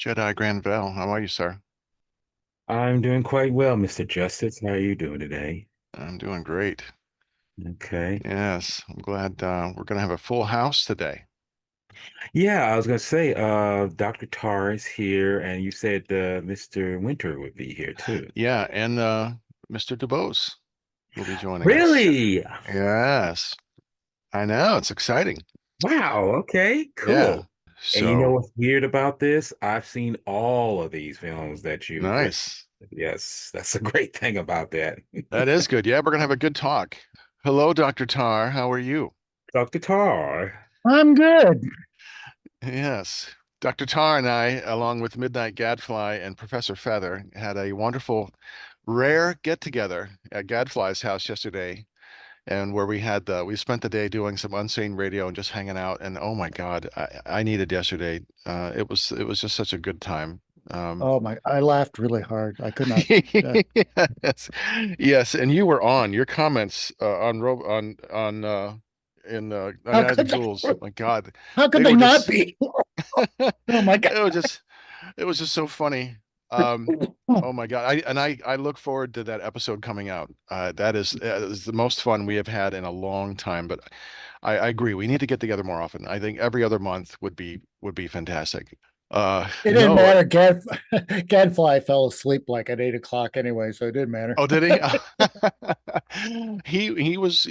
Jedi Grand Velle. How are you, sir? I'm doing quite well, Mr. Justice. How are you doing today? I'm doing great. Okay. Yes, I'm glad we're going to have a full house today. Yeah, I was gonna say, Dr. Tarr is here, and you said Mr. Winter would be here too. Yeah, and Mr. DuBose will be joining us. Really? Yes, I know. It's exciting. Wow, okay, Yeah. cool. And you know So what's weird about this? I've seen all of these films that you've listed. nice. Yes, that's a great thing about that. That is good. Yeah, we're going to have a good talk. Hello, Dr. Tar. How are you? Dr. Tarr. I'm good. Yes. Dr. Tar and I, along with Midnight Gadfly and Professor Feather, had a wonderful, rare get together at Gadfly's house yesterday, and where we spent the day doing some unseen radio and just hanging out. And oh my God, I needed yesterday. It was just such a good time. Um, Oh my, I laughed really hard. I could not. yes, yes, and you were on your comments on How Night of the could they, Ghouls. My God, how could they they were not just be? it Oh my God. was just it was just so funny. Oh my God. I look forward to that episode coming out. That is the most fun we have had in a long time. But I agree. We need to get together more often. I think every other month would be fantastic. It didn't No. matter. Gadfly fell asleep like at 8 o'clock anyway, so it didn't matter. Oh, did he? He was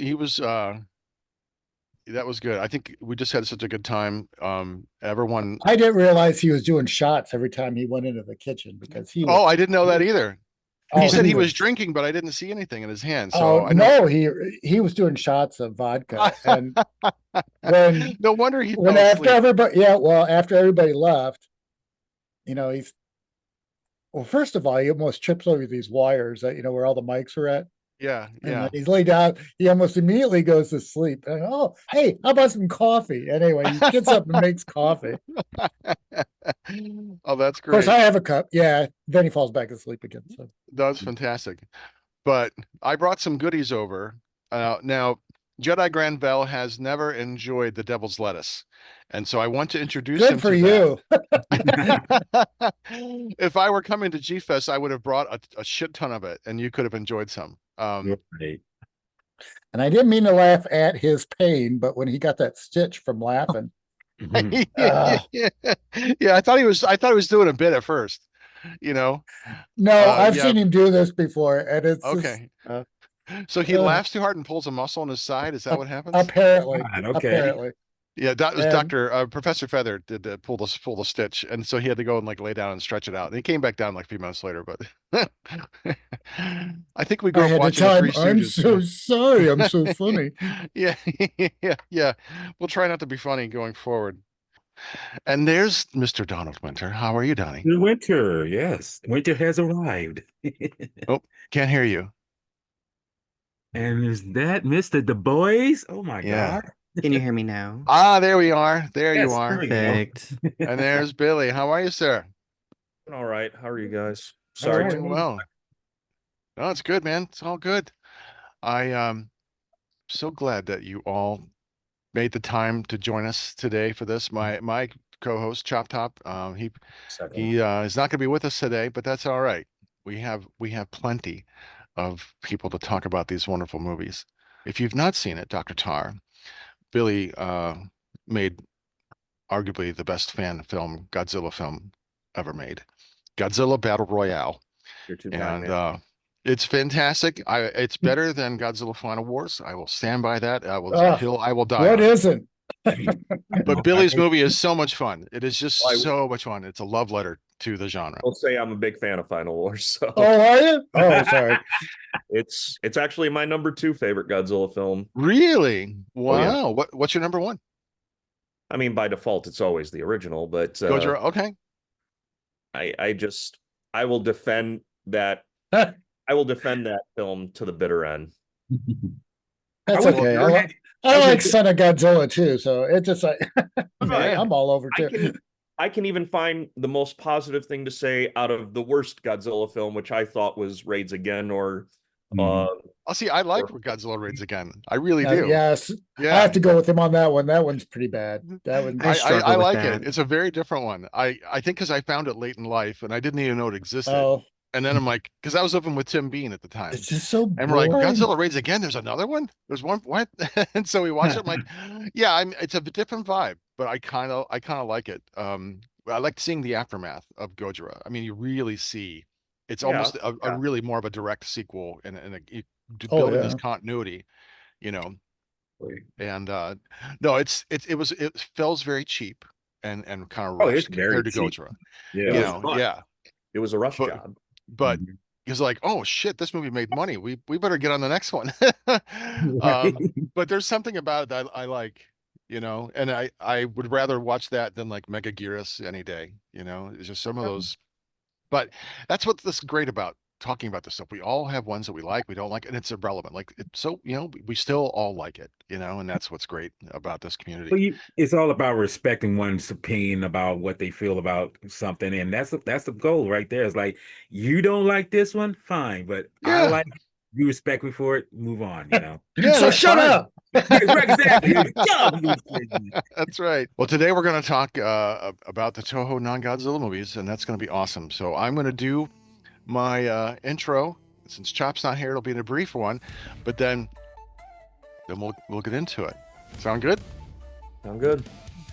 that was good. I think we just had such a good time. Everyone. I didn't realize he was doing shots every time he went into the kitchen because he Oh, was. I didn't know that either. He Oh, said he he was was. drinking, but I didn't see anything in his hand. Oh So I know. no, he was doing shots of vodka, and when No wonder he when fell after asleep. everybody, yeah, well, after everybody left, he's well. First of all, he almost trips over these wires that where all the mics are at. Yeah, And then yeah. he's laid down. He almost immediately goes to sleep. And, oh, hey, how about some coffee? Anyway, he gets up and makes coffee. Of Oh, that's course, great. I have a cup. Yeah. Then he falls back asleep again. So That's fantastic. But I brought some goodies over. Now, Jedi Grand Velle has never enjoyed the devil's lettuce. And so I want to introduce good him for to that. you. If I were coming to G Fest, I would have brought a shit ton of it, and you could have enjoyed some. Right. And I didn't mean to laugh at his pain, but when he got that stitch from laughing, uh, Yeah, I thought he was doing a bit at first, you know. no, I've Yeah, seen him do this before. And it's just, okay. So he uh, laughs too hard and pulls a muscle on his side. Is that what happens? apparently, God, okay. apparently. Yeah, that was And Doctor Professor Feather did pull the stitch, and so he had to go and like lay down and stretch it out. And he came back down like a few months later, but I think we grew I up had to watching the tell him, Three I'm Stooges. so sorry. I'm so funny. Yeah, yeah, yeah. We'll try not to be funny going forward. And there's Mr. Donald Winter. How are you, Donnie? The winter, yes. Winter has arrived. Oh, can't hear you. And is that Mr. DuBose? Oh my Yeah. God. Can you hear me now? Ah, there we are. There you Yes, there are. we go. Perfect. And there's Billy. How are you, sir? All right. How are you guys? All Sorry. right. Doing well. No, it's good, man. It's all good. I so glad that you all made the time to join us today for this. My co-host Chop Top, he Second. he is not going to be with us today, but that's all right. We have plenty of people to talk about these wonderful movies. If you've not seen it, Dr. Tar, Billy made arguably the best fan film Godzilla film ever made, Godzilla Battle Royale, You're too kind, and man. it's fantastic. It's better than Godzilla Final Wars. I will stand by that. It's a Uh, hill I will die what on. isn't? But Billy's movie is so much fun. It is just Well, so much fun. It's a love letter to the genre. will say I'm a big fan of Final Wars, so Oh, are you? Oh, sorry. it's actually my number two favorite Godzilla film. Really? Oh yeah. Wow. What's your number one? I mean, by default, it's always the original, but Gojira. Okay. I I will defend that I will defend that film to the bitter end. I That's would, okay. I would, I I like would, Son of Godzilla too, so it's just like Yeah. I'm all over I too. can I can even find the most positive thing to say out of the worst Godzilla film, which I thought was Raids Again or Uh, I'll see. I like or- Godzilla Raids Again. I really do. Yes, I Yeah. have to go with him on that one. That one's pretty bad. That one. I struggle I with like it. that. It's a very different one. I think because I found it late in life and I didn't even know it existed. Oh, And then I'm like, because I was living with Tim Bean at the time. it's just so And we're like, boring. Godzilla Raids Again. There's another one. There's one. What? And so we watched it. I'm like, yeah, it's a different vibe, but I kind of like it. I liked seeing the aftermath of Gojira. I mean, you really see it's Yeah, almost a yeah. really more of a direct sequel and Oh building this yeah. continuity, you know. And no, it feels very cheap and kind of Oh, it's rushed very compared to cheap. Gojira. Yeah. You was know, fun. yeah. It was a rush But job. but Mhm. he's like, oh shit, this movie made money. We better get on the next one. Right. But there's something about it that I like, and I would rather watch that than like Mega Gearus any day. It's just some of those. But that's what's this great about talking about this stuff. We all have ones that we like, we don't like, and it's irrelevant. Like so, we still all like it, and that's what's great about this community. Well, it's all about respecting one's opinion about what they feel about something, and that's the goal right there. It's like you don't like this one, fine, but I Yeah, like it, you respect me for it, move on. yeah, So that's shut fine. up. Yeah, right, exactly. Shut up, you crazy. That's right. Well, today we're going to talk about the Toho non-Godzilla movies, and that's going to be awesome. So I'm going to do my intro. Since Chop's not here, it'll be a brief one, but then we'll get into it. Sound good? Sound good.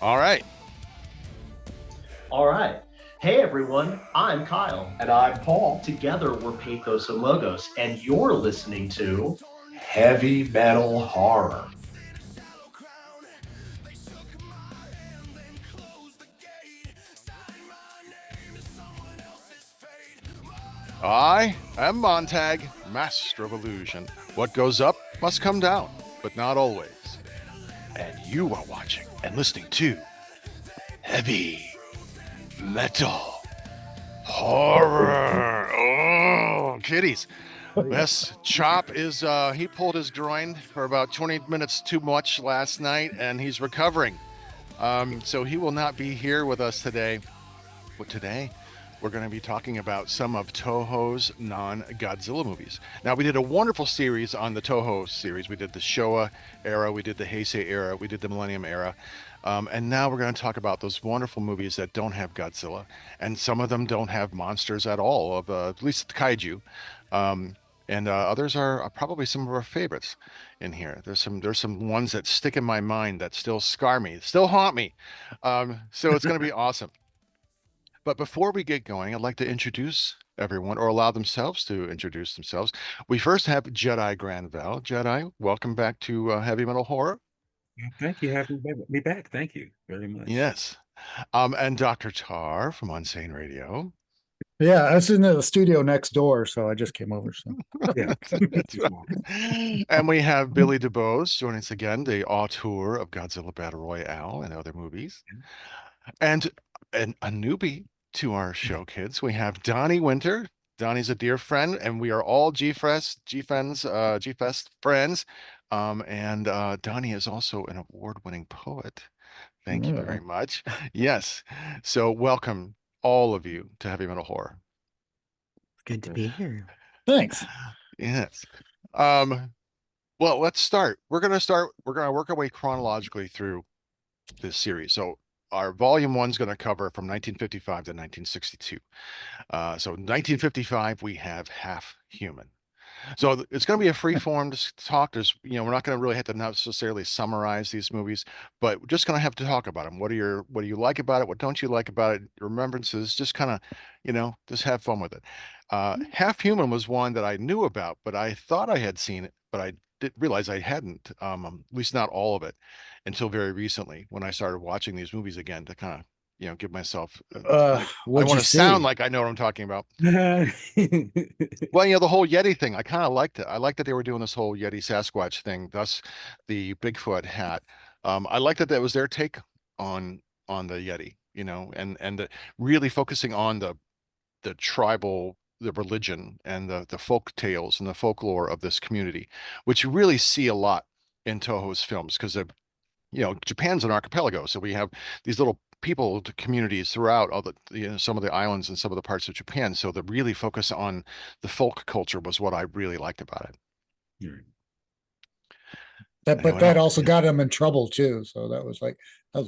All right. All right. Hey everyone, I'm Kyle. And I'm Paul. Together we're Pathos and Logos, and you're listening to Heavy metal horror. I am Montag, master of illusion. What goes up must come down, but not always. And you are watching and listening to Heavy Metal Horror. Oh, kitties. Yes, Chop is, he pulled his groin for about 20 minutes too much last night, and he's recovering. So he will not be here with us today. But today, we're going to be talking about some of Toho's non-Godzilla movies. Now, we did a wonderful series on the Toho series. We did the Showa era, we did the Heisei era, we did the Millennium era. And now we're going to talk about those wonderful movies that don't have Godzilla. And some of them don't have monsters at all, at least the kaiju. And others are probably some of our favorites in here. There's some ones that stick in my mind that still scar me, still haunt me. So it's going to be awesome. But before we get going, I'd like to introduce everyone, or allow themselves to introduce themselves. We first have Jedi Grand Velle. Jedi, welcome back to Heavy Metal Horror. Thank you for having me back. Thank you very much. Yes. And Dr. Tarr from Unsane Radio. Yeah, I was in the studio next door, so I just came over. So Yeah. That's right. And we have Billy DuBose joining us again, the auteur of Godzilla Battle Royale and other movies. And a newbie to our show, kids, we have Donny Winter. Donnie's a dear friend, and we are all G-Fest friends. And Donnie is also an award-winning poet. Thank you very much. Yes. So welcome all of you to Heavy Metal Horror. Good to be here. thanks. Yes. Well, let's start. We're going to work our way chronologically through this series. So our volume one's going to cover from 1955 to 1962. So 1955, we have Half Human. So it's going to be a free form talk. We're not going to really have to necessarily summarize these movies, but we're just going to have to talk about them. What do you like about it? What don't you like about it? Remembrances, just kind of, just have fun with it. Half Human was one that I knew about, but I thought I had seen it, but I didn't realize I hadn't, at least not all of it, until very recently when I started watching these movies again to kind of, give myself, I What'd want you to sound see? like I know what I'm talking about. Yeah. Well, the whole Yeti thing, I kind of liked it. I liked that they were doing this whole Yeti Sasquatch thing, thus the Bigfoot hat. I liked that was their take on the Yeti, really focusing on the tribal, the religion, and the folk tales and the folklore of this community, which you really see a lot in Toho's films because Japan's an archipelago, so we have these little people to communities throughout all the some of the islands and some of the parts of Japan. So the really focus on the folk culture was what I really liked about it. But Anyone that else? also got him in trouble too. So that was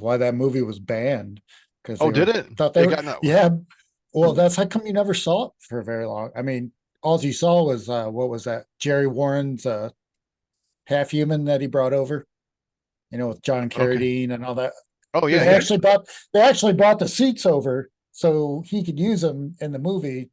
why that movie was banned. Because Oh, did it? thought They they were, got no. yeah. Well, that's how come you never saw it for very long. I mean, all you saw was what was that? Jerry Warren's half human that he brought over, with John Okay. Carradine and all that. Oh They yeah, actually brought the seats over so he could use them in the movie.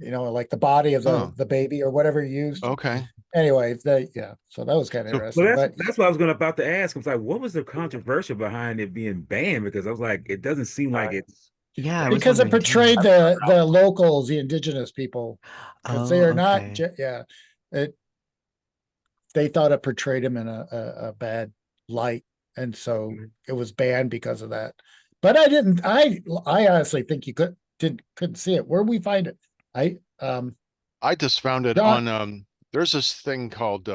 Like the body of Oh. the baby or whatever he used. Okay. Anyway, so that was kind of So interesting. that's what I was about to ask. I was like, what was the controversy behind it being banned? Because I was like, it doesn't seem like it's. Yeah, I was because it wondering too. portrayed the locals, the indigenous people, because they Oh, are not. okay. They thought it portrayed him in a bad light, and so it was banned because of that. But I didn't. I honestly think you couldn't see it. Where we find it? I just found it John, on there's this thing called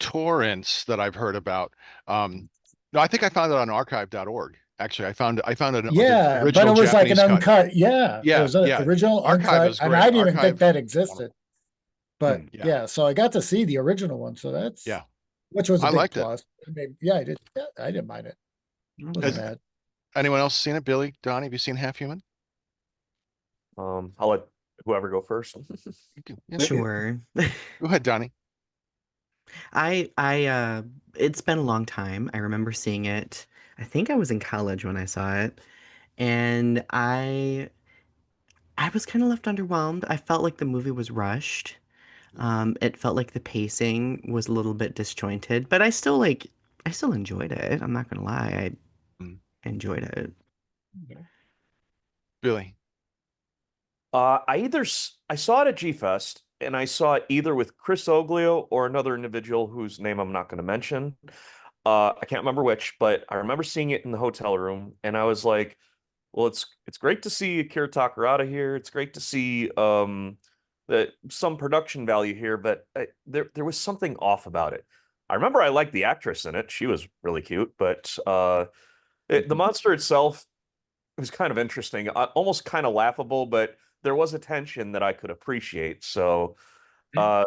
torrents that I've heard about. No, I think I found it on archive.org. Actually, I found it the yeah, but original it was like an Japanese cut. uncut. Yeah, it Yeah, was an yeah. original Archive uncut, is and I great. didn't even think Archive, that existed. But yeah, yeah, so I got to see the original one. So yeah. which was a I big liked it. plus. Yeah, I did. Yeah, I didn't mind it. Wasn't Has bad. anyone else seen it? Billy, Donnie, have you seen Half Human? I'll let whoever go first. Yeah. Sure. Go ahead, Donnie. I it's been a long time. I remember seeing it. I think I was in college when I saw it, and I was kind of left underwhelmed. I felt like the movie was rushed. It felt like the pacing was a little bit disjointed, but I still enjoyed it. I'm not gonna lie. Mm. I enjoyed it. Billy. I saw it at G Fest, and I saw it either with Chris Oglio or another individual whose name I'm not going to mention. I can't remember which, but I remember seeing it in the hotel room, and I was like, "Well, it's great to see Akira Takarada here. It's great to see that some production value here, but there was something off about it." I remember I liked the actress in it; she was really cute, but the monster itself was kind of interesting, almost kind of laughable, but there was a tension that I could appreciate. So the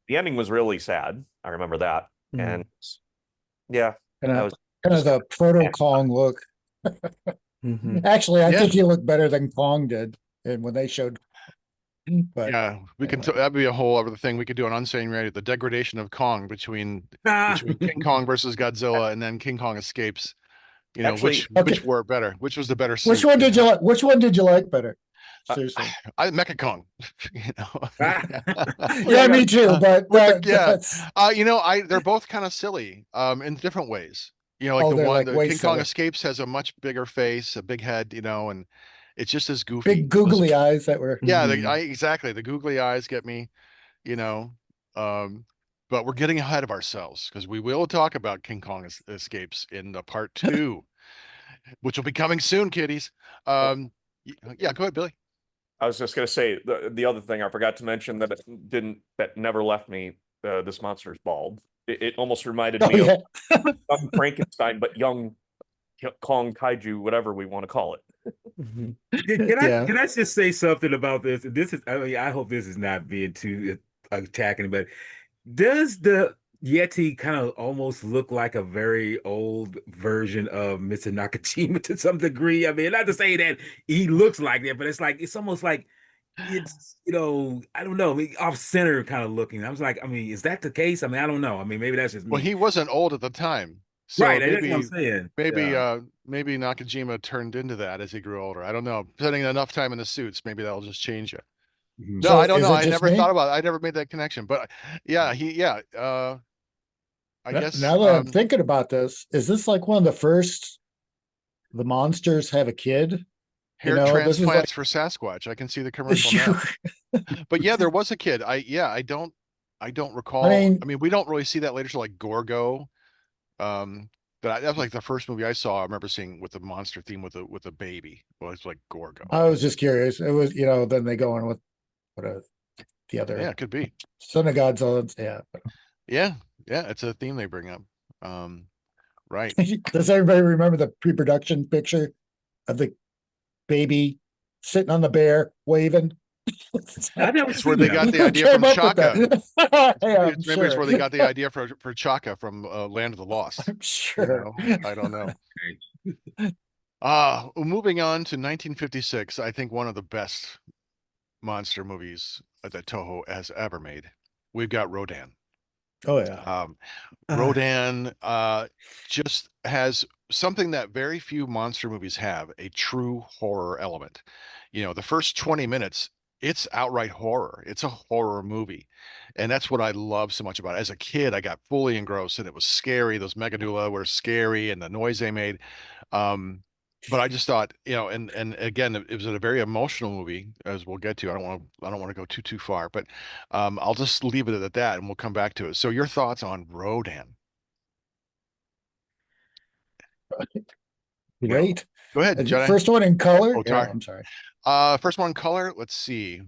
ending was really sad. I remember that. And yeah, Kind I of was kind of just the proto Kong look. Actually, I Yeah. think he looked better than Kong did, and when they showed. But Yeah, we can. anyway. That'd be a whole other thing. We could do an Unsane Radio, the degradation of Kong between Ah. King Kong versus Godzilla, and then King Kong escapes. actually Which Okay. were better? Which was the better Which suit? one did you like? Which one did you like better? uh, Seriously. I Mecha Kong. Yeah, me too. But yeah, that's they're both kind of silly, in different ways. Like they're like the way King Kong silly. escapes has a much bigger face, a big head, and it's just as goofy. Big googly eyes that were. Yeah, exactly. The googly eyes get me, you know. But we're getting ahead of ourselves because we will talk about King Kong escapes in the part 2, which will be coming soon, kiddies. Yeah, go ahead, Billy. I was just gonna say the other thing I forgot to mention that never left me. This monster's bald. It almost reminded Oh me yeah. of young Frankenstein, but young Kong kaiju, whatever we want to call it. Yeah. Can I just say something about this? I hope this is not being too attacking, but does the Yeti kind of almost look like a very old version of Mr. Nakajima to some degree? I mean, not to say that he looks like that, but it's almost like it's I don't know, I mean, off center kind of looking. I was like, I mean, is that the case? I mean, I don't know. I mean, maybe that's just Well, me. he wasn't old at the time, so Right, that's what I'm maybe saying. maybe Yeah. maybe Nakajima turned into that as he grew older. I don't know. Spending enough time in the suits, maybe that'll just change it. Mhm. No, So I don't is know. it I just never thought me? about it. I never made that connection. But yeah, I guess Now that I'm thinking about this, is this like one of the first the monsters have a kid? hair This is like transplants for Sasquatch. I can see the commercial now. But yeah, there was a kid. I don't I recall. mean, I mean, we don't really see that later till like Gorgo. That was like the first movie I saw. I remember seeing with the monster theme with a baby. Well, it's like Gorgo. I was just curious. It was, then they go in with what the Yeah, other it could be. Son of Godzilla. Yeah. Yeah, yeah, it's a theme they bring up. Right. Does everybody remember the pre-production picture of the baby sitting on the bear waving? I never It's where seen they that got one. the Who idea came from up with Chaka. that? Yeah, I'm Maybe it's sure. where they got the idea for Chaka from Land of the Lost. I'm sure. I don't know. Okay. Moving on to 1956, I think one of the best monster movies that Toho has ever made. We've got Rodan. Oh yeah. Rodan just has something that very few monster movies have, a true horror element. The first 20 minutes, it's outright horror. It's a horror movie. And that's what I love so much about it. As a kid, I got fully engrossed and it was scary. Those megadula were scary and the noise they made. Um, but I just thought, and again, it was a very emotional movie, as we'll get to. I don't want to go too far, but I'll just leave it at that, and we'll come back to it. So, your thoughts on Rodan? Great. Go ahead, Jedi. First one in color. Oh, Yeah, Tarr. I'm sorry. First one color. Let's see.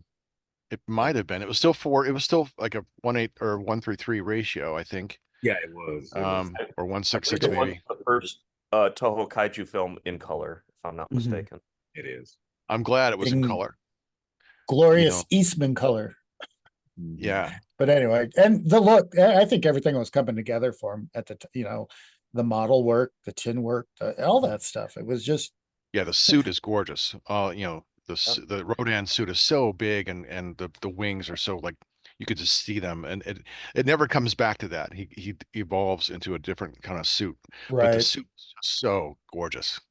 It might have been. It was still four. It was still like a 1:8 or 1:33 ratio, I think. Yeah, it was. It was. Or I believe 1:66 it was maybe. the first Toho kaiju film in color, if I'm not Mhm. mistaken. It is. I'm glad it was in In color. glorious Eastman color. Yeah. But anyway, and the look, I think everything was coming together for him at the model work, the tin work, all that stuff. It was just, Yeah, the suit is gorgeous. The Rodan suit is so big, and the wings are so, like, you could just see them, and it never comes back to that. He evolves into a different kind of suit, but the right. suit is just so gorgeous.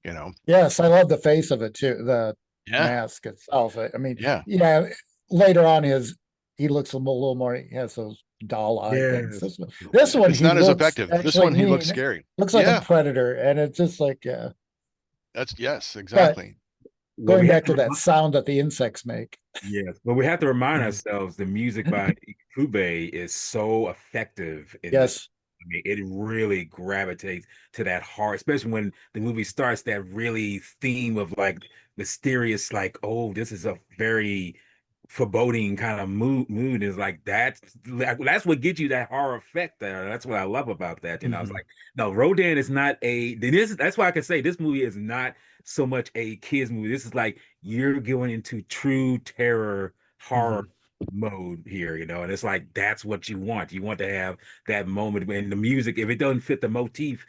Yes, I love the face of it too, the Yeah, mask itself. I mean, yeah. yeah, later on he looks a little more, he has those doll-eyed things. Yes. This one It's he not as looks effective. This actually one he looks mean, scary. looks like a Yeah, predator, and it's just like, yeah. yes, But exactly. Well, we going have back to to that sound that the insects make. yes, but we have to remind Mhm. ourselves the music by Ikube is so effective in this. Yes, I mean, it really gravitates to that heart, especially when the movie starts. That really theme of like mysterious, like, oh, this is a very foreboding kind of mood is like that's what gives you that horror effect there. That's what I love about that. It's Mhm. like, no, Rodan is not that's why I can say this movie is not so much a kids movie. This is like you're going into true terror horror mode here, and it's like that's what you want. You want to have that moment when the music, if it doesn't fit the motif,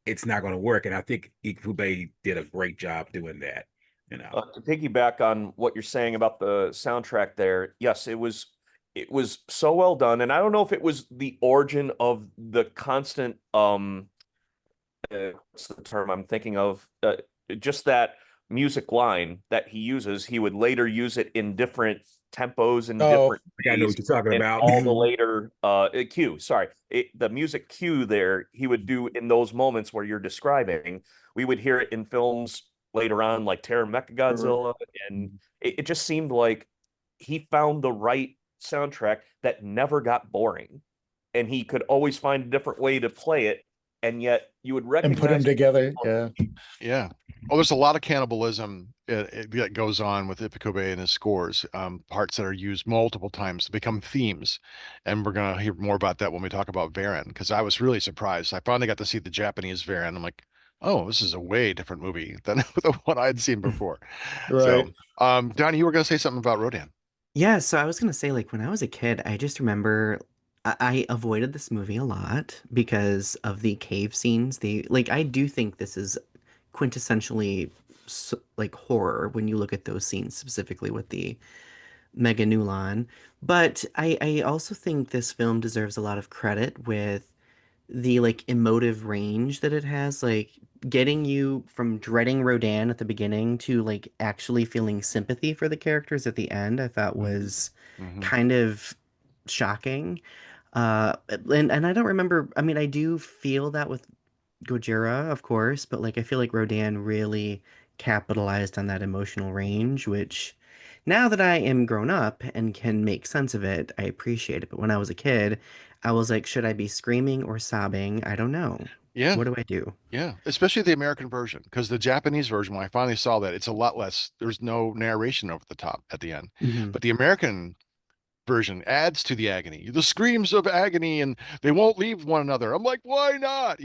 it's not going to work. And I think Ikube did a great job doing that. To piggyback on what you're saying about the soundtrack there, yes, it was so well done, and I don't know if it was the origin of the constant what's the term I'm thinking of? Just that music line that he uses, he would later use it in different tempos and Oh, different I know ways. what you're talking And about. all the later cue, sorry, the music cue there, he would do in those moments where you're describing. We would hear it in films later on, like Terror Mechagodzilla, and it just seemed like he found the right soundtrack that never got boring, and he could always find a different way to play it, and yet you would and put them recognize together. Yeah. Yeah. Well, there's a lot of cannibalism that goes on with Ipecabe and his scores, parts that are used multiple times to become themes. And we're going to hear more about that when we talk about Varen, because I was really surprised. I finally got to see the Japanese Varen. I'm like, oh, this is a way different movie than the one I'd seen before. Right. So, Donnie, you were going to say something about Rodan. Yeah, so I was gonna say, like, when I was a kid, I just remember I avoided this movie a lot because of the cave scenes. I do think this is quintessentially like horror when you look at those scenes specifically with the Meganulon. But I also think this film deserves a lot of credit with the like emotive range that it has, like getting you from dreading Rodan at the beginning to like actually feeling sympathy for the characters at the end. I thought was Mm-hmm. kind of shocking. And I don't remember, I mean, I do feel that with Gojira, of course, but like I feel like Rodan really capitalized on that emotional range, which now that I am grown up and can make sense of it, I appreciate it. But when I was a kid, I was like, should I be screaming or sobbing? I don't know. Yeah. What do I do? Yeah, especially the American version, because the Japanese version, when I finally saw that, it's a lot less. There's no narration over the top at the end, Hmm. but the American version adds to the agony, the screams of agony, and they won't leave one another. I'm like, why not?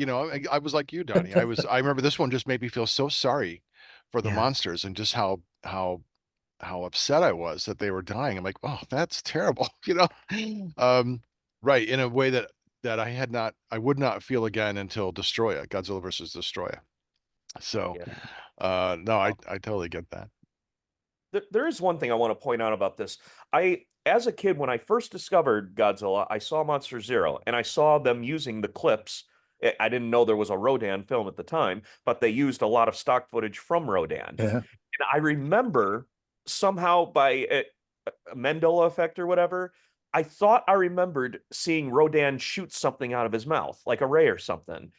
I was like you, Donnie. I remember this one just made me feel so sorry for the Yeah. monsters and just how upset I was that they were dying. I'm like, oh, that's terrible, right, in a way that I would not feel again until Destroya, Godzilla versus Destroya. So, Yeah. no, I totally get that. There is one thing I want to point out about this. As a kid, when I first discovered Godzilla, I saw Monster Zero, and I saw them using the clips. I didn't know there was a Rodan film at the time, but they used a lot of stock footage from Rodan. Yeah. And I remember somehow by a Mandela effect or whatever, I thought I remembered seeing Rodan shoot something out of his mouth, like a ray or something.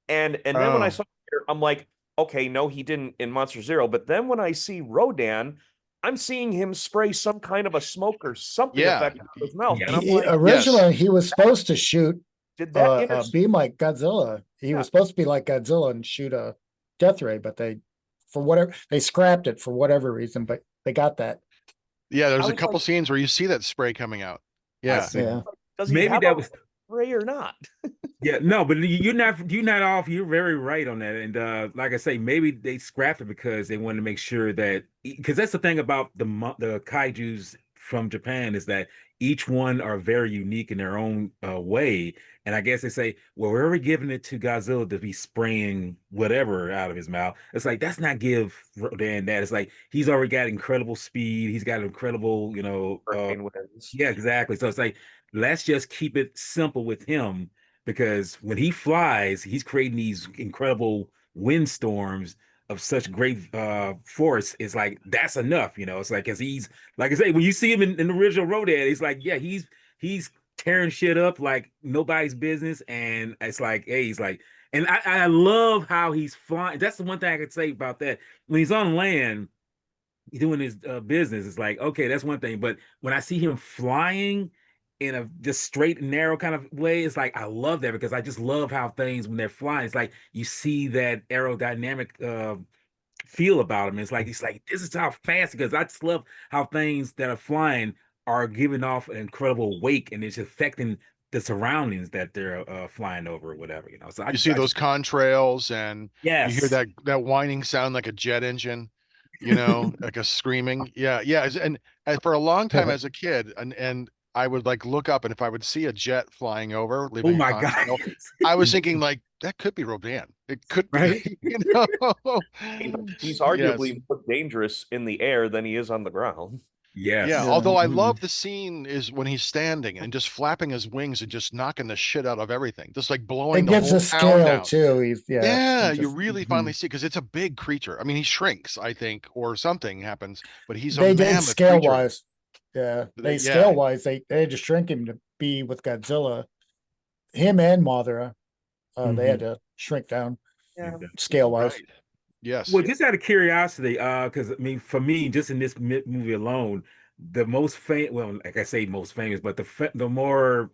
And then when I Oh, saw it, I'm like, okay, no, he didn't in Monster Zero. But then when I see Rodan, I'm seeing him spray some kind of a smoke or something yeah, effect out of his mouth. Yeah. And I'm He, like, originally, he was supposed to shoot did that beam like Godzilla. He Yeah. was supposed to be like Godzilla and shoot a death ray, but for whatever, they scrapped it for whatever reason, but they got that. yeah. There's I a was couple like, scenes where you see that spray coming out. I Yeah, said, Yeah. does he Maybe have that a was ray or not? Yeah, no, but you're not off. You're very right on that. And like I say, maybe they scrapped it because they wanted to make sure that because that's the thing about the kaijus from Japan is that each one are very unique in their own way. And I guess they say, well, we're already giving it to Godzilla to be spraying whatever out of his mouth. It's like that's not give Rodan that. It's like he's already got incredible speed. He's got incredible, Hurricane winds. yeah, exactly. So it's like let's just keep it simple with him because when he flies, he's creating these incredible windstorms of such great force. It's like that's enough, It's like because he's like I say, when you see him in the original Rodan, it's like, yeah, he's tearing shit up like nobody's business. And it's like, hey, he's like, and I love how he's flying. That's the one thing I could say about that. When he's on land doing his business, it's like, okay, that's one thing. But when I see him flying in a just straight and narrow kind of way, it's like I love that because I just love how things when they're flying, it's like you see that aerodynamic feel about him. It's like this is how fast because I just love how things that are flying are giving off an incredible wake and it's affecting the surroundings that they're flying over or whatever. So you see I those just contrails, and you hear yes. that whining sound like a jet engine, like a screaming. Yeah, yeah. And for a long time as a kid, and I would like look up, and if I would see a jet flying over, Oh leaving a my God. contrail, I was thinking like that could be Rodan. It could be, Right? He's Yes. arguably more dangerous in the air than he is on the ground. Yeah, Yes. Yeah. although I Mhm. love the scene is when he's standing and just flapping his wings and just knocking the shit out of everything, just like blowing It the gives whole a town scale down. too. He's Yeah, he you just really finally mhm. see because it's a big creature. I mean, he shrinks, I think, or something happens, but he's a They did mammoth scale creature. wise. Yeah, they Yeah, scale wise. They had to shrink him to be with Godzilla. Him and Mothra. They had Mhm. to shrink down Yeah. scale wise. right. Yes. Well, just out of curiosity, because I mean, for me, just in this movie alone, the most famous, well, like I say, most famous, but the more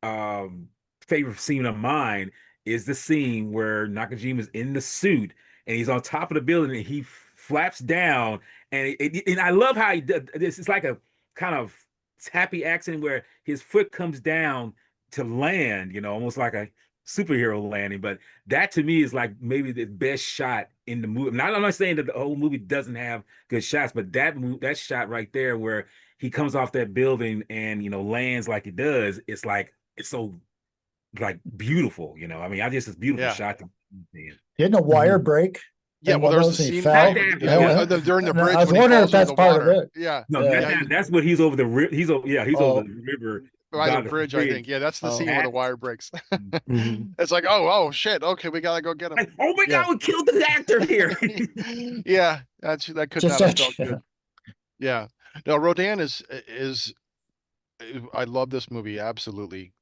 um favorite scene of mine is the scene where Nakajima's in the suit and he's on top of the building and he flaps down and I love how he did this. It's like a kind of happy accident where his foot comes down to land, almost like a superhero landing. But that to me is like maybe the best shot in the movie. Now, I'm not saying that the whole movie doesn't have good shots, but that shot right there where he comes off that building and lands like he does, it's like it's so like beautiful. I mean, I just it's a beautiful Yeah. shot to see. Didn't a wire break Yeah, in well, one of there's the those and he scene fell? during the And I bridge was when he wondering if falls into that's the part of water. it. Yeah, No, yeah, that's what he's over the he's over he's over Oh, the river by the by the bridge, I think. bridge. Yeah, that's the oh, scene where the That wire breaks. Mhm. It's like, oh shit. Okay, we gotta go get him. like, oh my Yeah. God, we killed the actor here. Yeah, that could just not have that. felt good. Yeah. No, Rodan is I love this movie absolutely.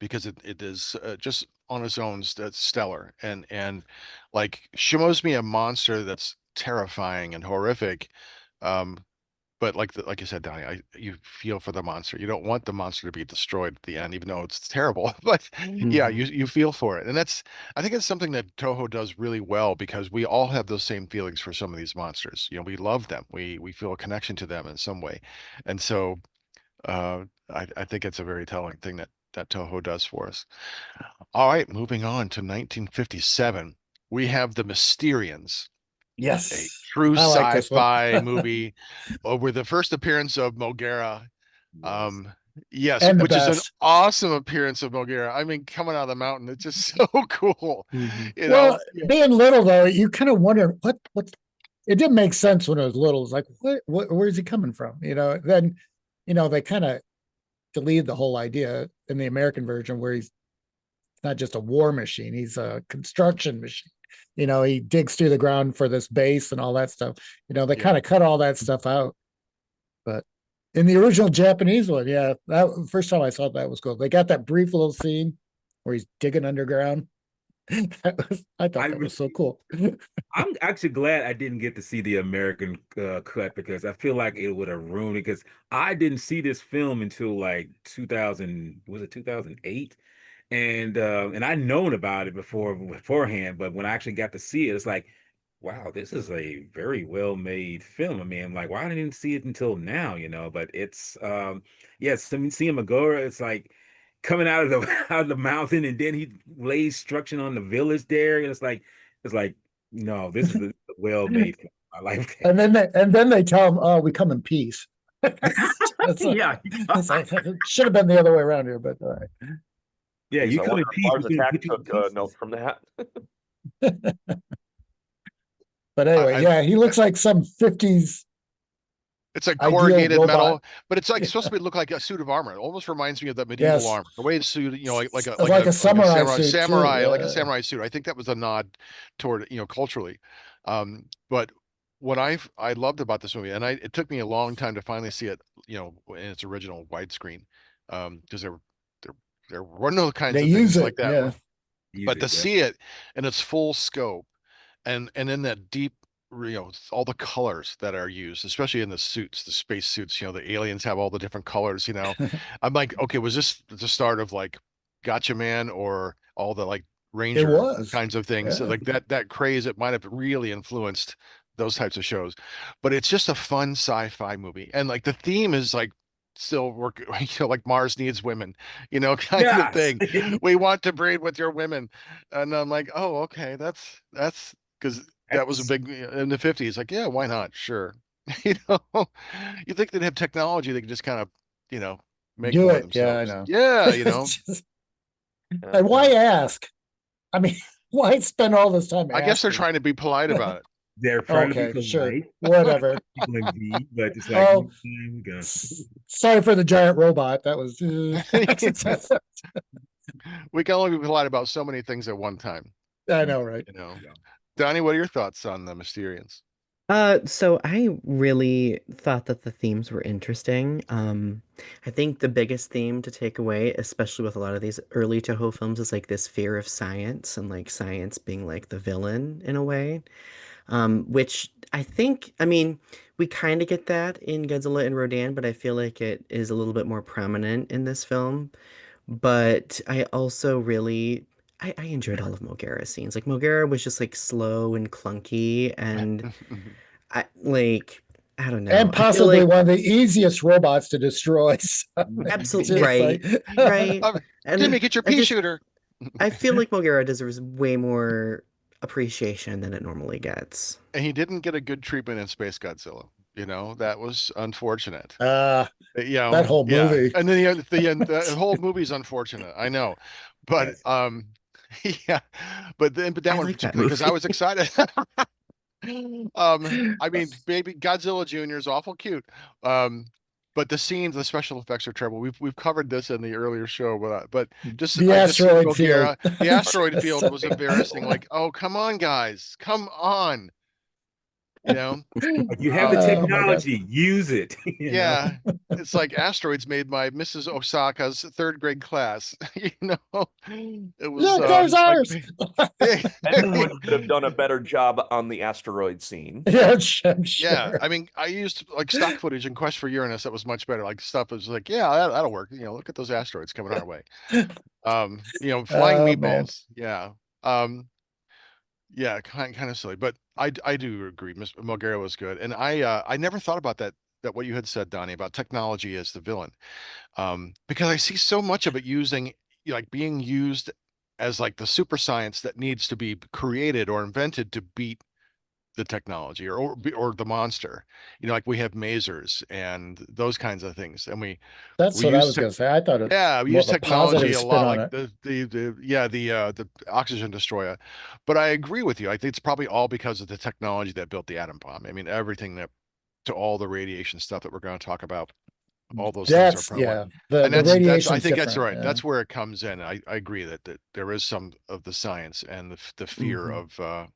Because it is just on its own stellar, and like shows me a monster that's terrifying and horrific. Um, but like you said, Donnie, you feel for the monster. You don't want the monster to be destroyed at the end, even though it's terrible. But yeah, Mhm. you feel for it, and I think it's something that Toho does really well because we all have those same feelings for some of these monsters. We love them. We feel a connection to them in some way, and so I think it's a very telling thing that Toho does for us. All right, moving on to 1957, we have the Mysterians, a Yes, true I like this one. sci-fi movie, with the first appearance of Mogera. Yes. Yes, And the which is an best. awesome appearance of Mogera. I mean, coming out of the mountain, it's just so cool. Mhm. You Well, know, yeah, being little though, you kind of wonder what it didn't make sense when I was little. It's like, where's he coming from? Then, they kind of deleted the whole idea in the American version where he's not just a war machine, he's a construction machine. He digs through the ground for this base and all that stuff. They yeah. kind of cut all that stuff out. But in the original Japanese one, yeah, that first time I saw that was cool. They got that brief little scene where he's digging underground. I thought that was so cool. I'm actually glad I didn't get to see the American cut because I feel like it would have ruined it because I didn't see this film until like 2000, was it 2008? And I'd known about it beforehand, but when I actually got to see it, it's like, wow, this is a very well made film. I mean, I'm like, why didn't I see it until now, But it's yes, seeing Magora, it's like coming out of the out of the mountain and then he lays destruction on the village there. And it's like, no, this is a well made film. I like that. And then they tell him, "Oh, we come in peace." Yeah. It should have been the other way around here, but all right. Yeah, Geez, you I come wonder in if peace, Mars we're gonna Attack put you in took a pieces. note from that. But anyway, I yeah, he looks like some 50s It's a ideal corrugated robot. metal, but it's like supposed to look like a suit of armor. It almost reminds me of the medieval Yes. armor. The way it's suited, like a Like a samurai suit, too, like a yeah. samurai suit. I think that was a nod toward, culturally. But what I loved about this movie, and it took me a long time to finally see it, in its original widescreen, because there were no kinds They of use things it, like that. yeah. But to Yeah. see it in its full scope, and in that deep, all the colors that are used, especially in the suits, the space suits, the aliens have all the different colors. I'm like, okay, was this the start of like Gotcha Man or all the like It Ranger was. kinds of things? So, Yeah. like that craze, it might have really influenced those types of shows. But it's just a fun sci-fi movie, and like the theme is like still work, like Mars needs women, kind of Yes. thing. We want to breed with your women, and I'm like, oh, okay, that's because that was a That's big in the 50s. Like, yeah, why not? Sure. You know, you think they'd have technology they could just kind of, you know, make Do more of it. Yeah, I themselves. know. Yeah, Yeah. And why ask? I mean, why spend all this time I guess they're asking? trying to be polite about it. they're trying to be Okay, sure. polite, Whatever. people in V, but it's like, Oh, I'm gonna. sorry for the giant robot. That was. We can only be polite about so many things at one time, I know, right? you know. Yeah. Donnie, what are your thoughts on the Mysterians? So I really thought that the themes were interesting. I think the biggest theme to take away, especially with a lot of these early Toho films, is like this fear of science and like science being like the villain in a way. Which I think, I mean, we kind of get that in Godzilla and Rodan, but I feel like it is a little bit more prominent in this film. But I also really, I enjoyed all of Mogera's scenes. Like Mogera was just like slow and clunky, and I like, I don't know. And I feel possibly like one of the easiest robots to destroy. So absolutely it's right, like- right. Jimmy, And get your I pea just, shooter. I feel like Mogera deserves way more appreciation than it normally gets. And he didn't get a good treatment in Space Godzilla. That was unfortunate. that whole Yeah. movie. And then the whole movie's unfortunate. I know, but Yes. yeah, but that I one like that particularly because I movie. was excited. I mean, baby Godzilla Jr. is awful cute. But the scenes, the special effects are terrible. We've covered this in the earlier show, but just The I just see asteroid field. Bulgaria. The asteroid Just field was like- embarrassing. Like, oh, come on, guys, come on. You know, Like, you have the Oh my God. technology, use it. yeah, it's like asteroids made by Mrs. Osaka's third grade class. It was Look, there's like, ours. Anyone could have done a better job on the asteroid scene. Yeah, I'm yeah. sure. I mean, I used like stock footage in Quest for Uranus that was much better. Like stuff was like, yeah, that'll work. Look at those asteroids coming our way. Flying Oh man. meatballs. Yeah. Yeah, kind of silly, but I do agree. Miss Mulgara was good, and I never thought about that that what you had said, Donnie, about technology as the villain, because I see so much of it being used as like the super science that needs to be created or invented to beat the technology or the monster. Like we have masers and those kinds of things, and That's we what I use was going to say. I thought it yeah, we more use of a technology positive a spin lot, on like it. the oxygen destroyer. But I agree with you. I think it's probably all because of the technology that built the atom bomb. I mean, everything that to all the radiation stuff that we're going to talk about, all those things are That's prevalent. yeah. The And the that's I radiation's think that's different. right. Yeah. That's where it comes in. I agree that there is some of the science and the fear Mhm. of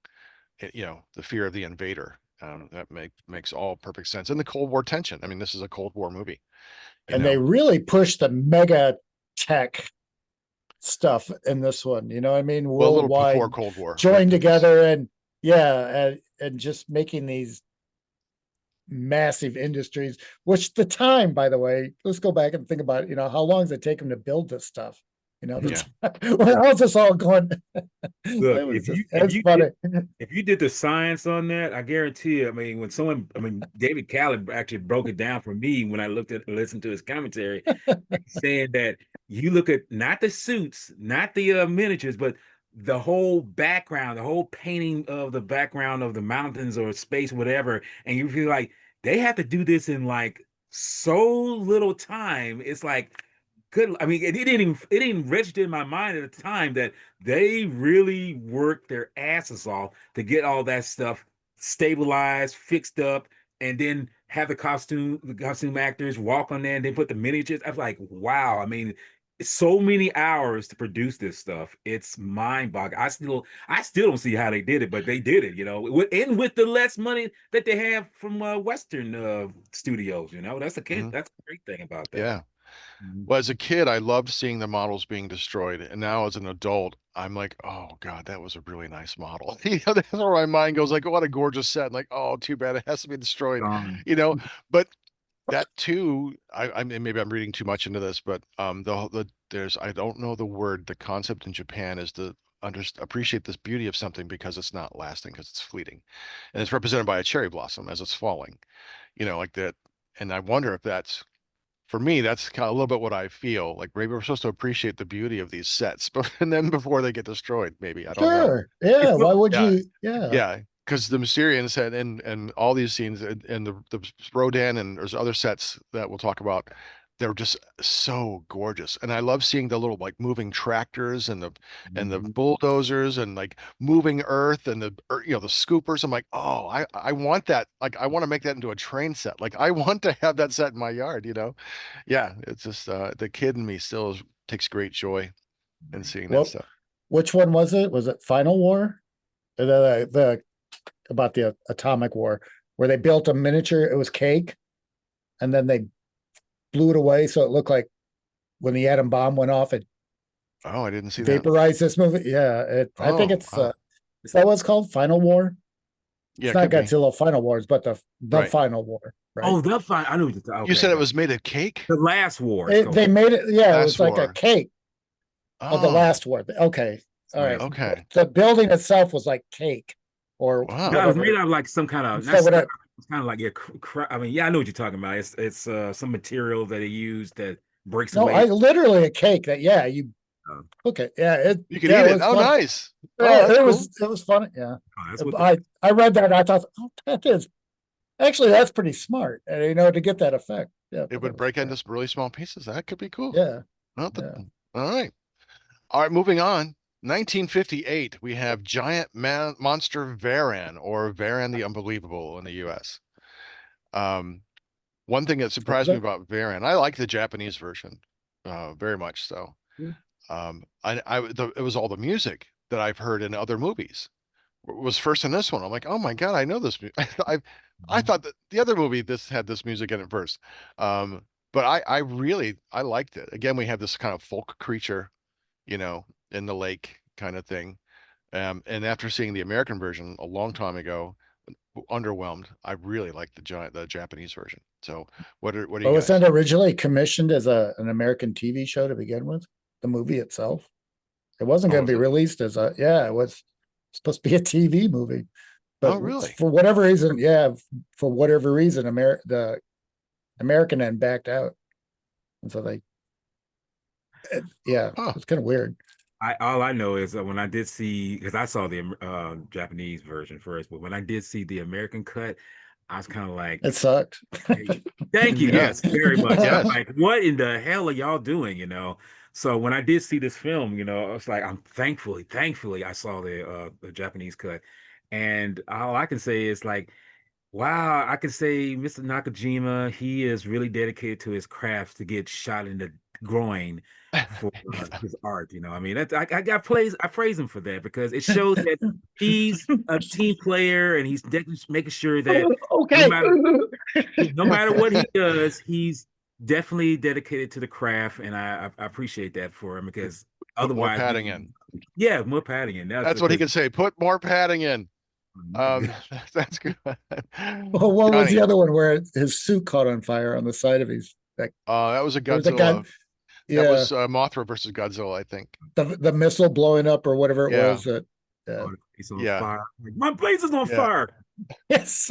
the fear of the invader. That makes all perfect sense. And the Cold War tension. I mean, this is a Cold War movie. And they really pushed the mega tech stuff in this one. You know what I mean? Well, a little Worldwide before Cold War, but joined this is together and yeah, and just making these massive industries, which the time, by the way, let's go back and think about, how long does it take them to build this stuff? Yeah. How's this all going? Look, It was just, if it's you funny. if you did the science on that, I guarantee you, I mean, David Khaled actually broke it down for me when I listened to his commentary, saying that you look at not the suits, not the miniatures, but the whole background, the whole painting of the background of the mountains or space, whatever, and you feel like they have to do this in like so little time. It's like good. I mean, it didn't register in my mind at the time that they really worked their asses off to get all that stuff stabilized, fixed up, and then have the costume actors walk on there and they put the miniatures. I was like, wow. I mean, so many hours to produce this stuff. It's mind-boggling. I still don't see how they did it, but they did it, with the less money that they have from Western studios, Mhm. that's the great thing about that. Yeah. Mhm. Well, as a kid, I loved seeing the models being destroyed, and now as an adult, I'm like, oh God, that was a really nice model. That's where my mind goes, like, what a gorgeous set. Like, oh, too bad it has to be destroyed. Um, You know, but that too, I mean, maybe I'm reading too much into this, but there's I don't know the word. The concept in Japan is to appreciate this beauty of something because it's not lasting, because it's fleeting, and it's represented by a cherry blossom as it's falling. Like that. And I wonder if that's for me, that's kind of a little bit what I feel. Like maybe we're supposed to appreciate the beauty of these sets, but and then before they get destroyed, maybe I don't know. Sure. Yeah. it's Why would Yeah, you? Yeah. yeah, because the Mysterians had and all these scenes and the Rodan and there's other sets that we'll talk about. They're just so gorgeous, and I love seeing the little like moving tractors and the Mhm. bulldozers and like moving earth and the scoopers. I'm like, oh, I want that. Like I want to make that into a train set. Like I want to have that set in my yard. Yeah, it's just the kid in me still takes great joy in seeing that Well, stuff. which one was it? Was it Final War? The about the atomic war, where they built a miniature. It was cake, and then they blew it away, so it looked like when the atom bomb went off, it Oh, I didn't see that. vaporized this movie. Yeah, I think Oh, it's wow. is that what it's called? Final War? Yeah, It's it not could be. Godzilla Final Wars, but the Right. Final War, right? Oh, they'll find. I know what you're talking. You Okay, said it okay. was made of cake? The last war is called. They made it, yeah, it Last was like a War. cake of the Oh, last war. Okay. All right. Last war. okay. The building itself was like cake or Wow. Yeah, it was made whatever. out of like some kind of not So what scrap. I, It's kind of like yeah. I mean, yeah, I know what you're talking about. It's some material that they use that breaks no, I away. literally a cake that, yeah, you, Oh, okay. Yeah. You could Yeah, eat it it. was Oh, fun. nice. Oh, Yeah, that's cool. it was funny. Yeah. that's what. I read that. And I thought, oh, that is actually, that's pretty smart. And, to get that effect. Yeah. It That would was, break into really small pieces. That could be cool. yeah. Not the, Yeah. all right. All right, moving on. 1958, we have Giant Monster Varan, or Varan the Unbelievable in the US. Um, One thing that What was surprised me it? about Varan, I like the Japanese version, very much so. Yeah. It was all the music that I've heard in other movies was first in this one. I'm like, oh my God, I know this. I Mhm. thought that the other movie this had this music in it first. But I really I liked it. Again, we have this kind of folk creature, in the lake kind of thing. And after seeing the American version a long time ago, underwhelmed. I really like the Japanese version. So what are But you was guys? that originally commissioned as an American TV show to begin with? The movie itself? It wasn't Oh, going to is be it? released as yeah, it was supposed to be a TV movie. But Oh, really? for whatever reason, yeah, for whatever reason, American end backed out, and so they, yeah, Huh. it's kind of weird. All I know is when I did see, because I saw the Japanese version first, but when I did see the American cut, I was kind of like, It sucked. hey, thank you, Yeah. yes, very much. I'm Yes. like, what in the hell are y'all doing? So when I did see this film, I was like, I'm thankfully, I saw the Japanese cut, and all I can say is like, wow, I can say Mr. Nakajima, he is really dedicated to his craft to get shot in the groin for his art. I mean, I praise him for that because it shows that he's a team player and he's making sure that no Okay. matter no matter what he does, he's definitely dedicated to the craft, and I appreciate that for him because Put more otherwise, padding in. yeah, more padding in. That's what he can say. Put more padding in. because That's good. Well, what was the Johnny, other one where his suit caught on fire on the side of his like that was a there was a guy, Godzilla. That yeah, was Mothra versus Godzilla, I think. the missile blowing up or whatever it Yeah. was that he's on Yeah. fire. Like, my place is on Yeah. fire. yes.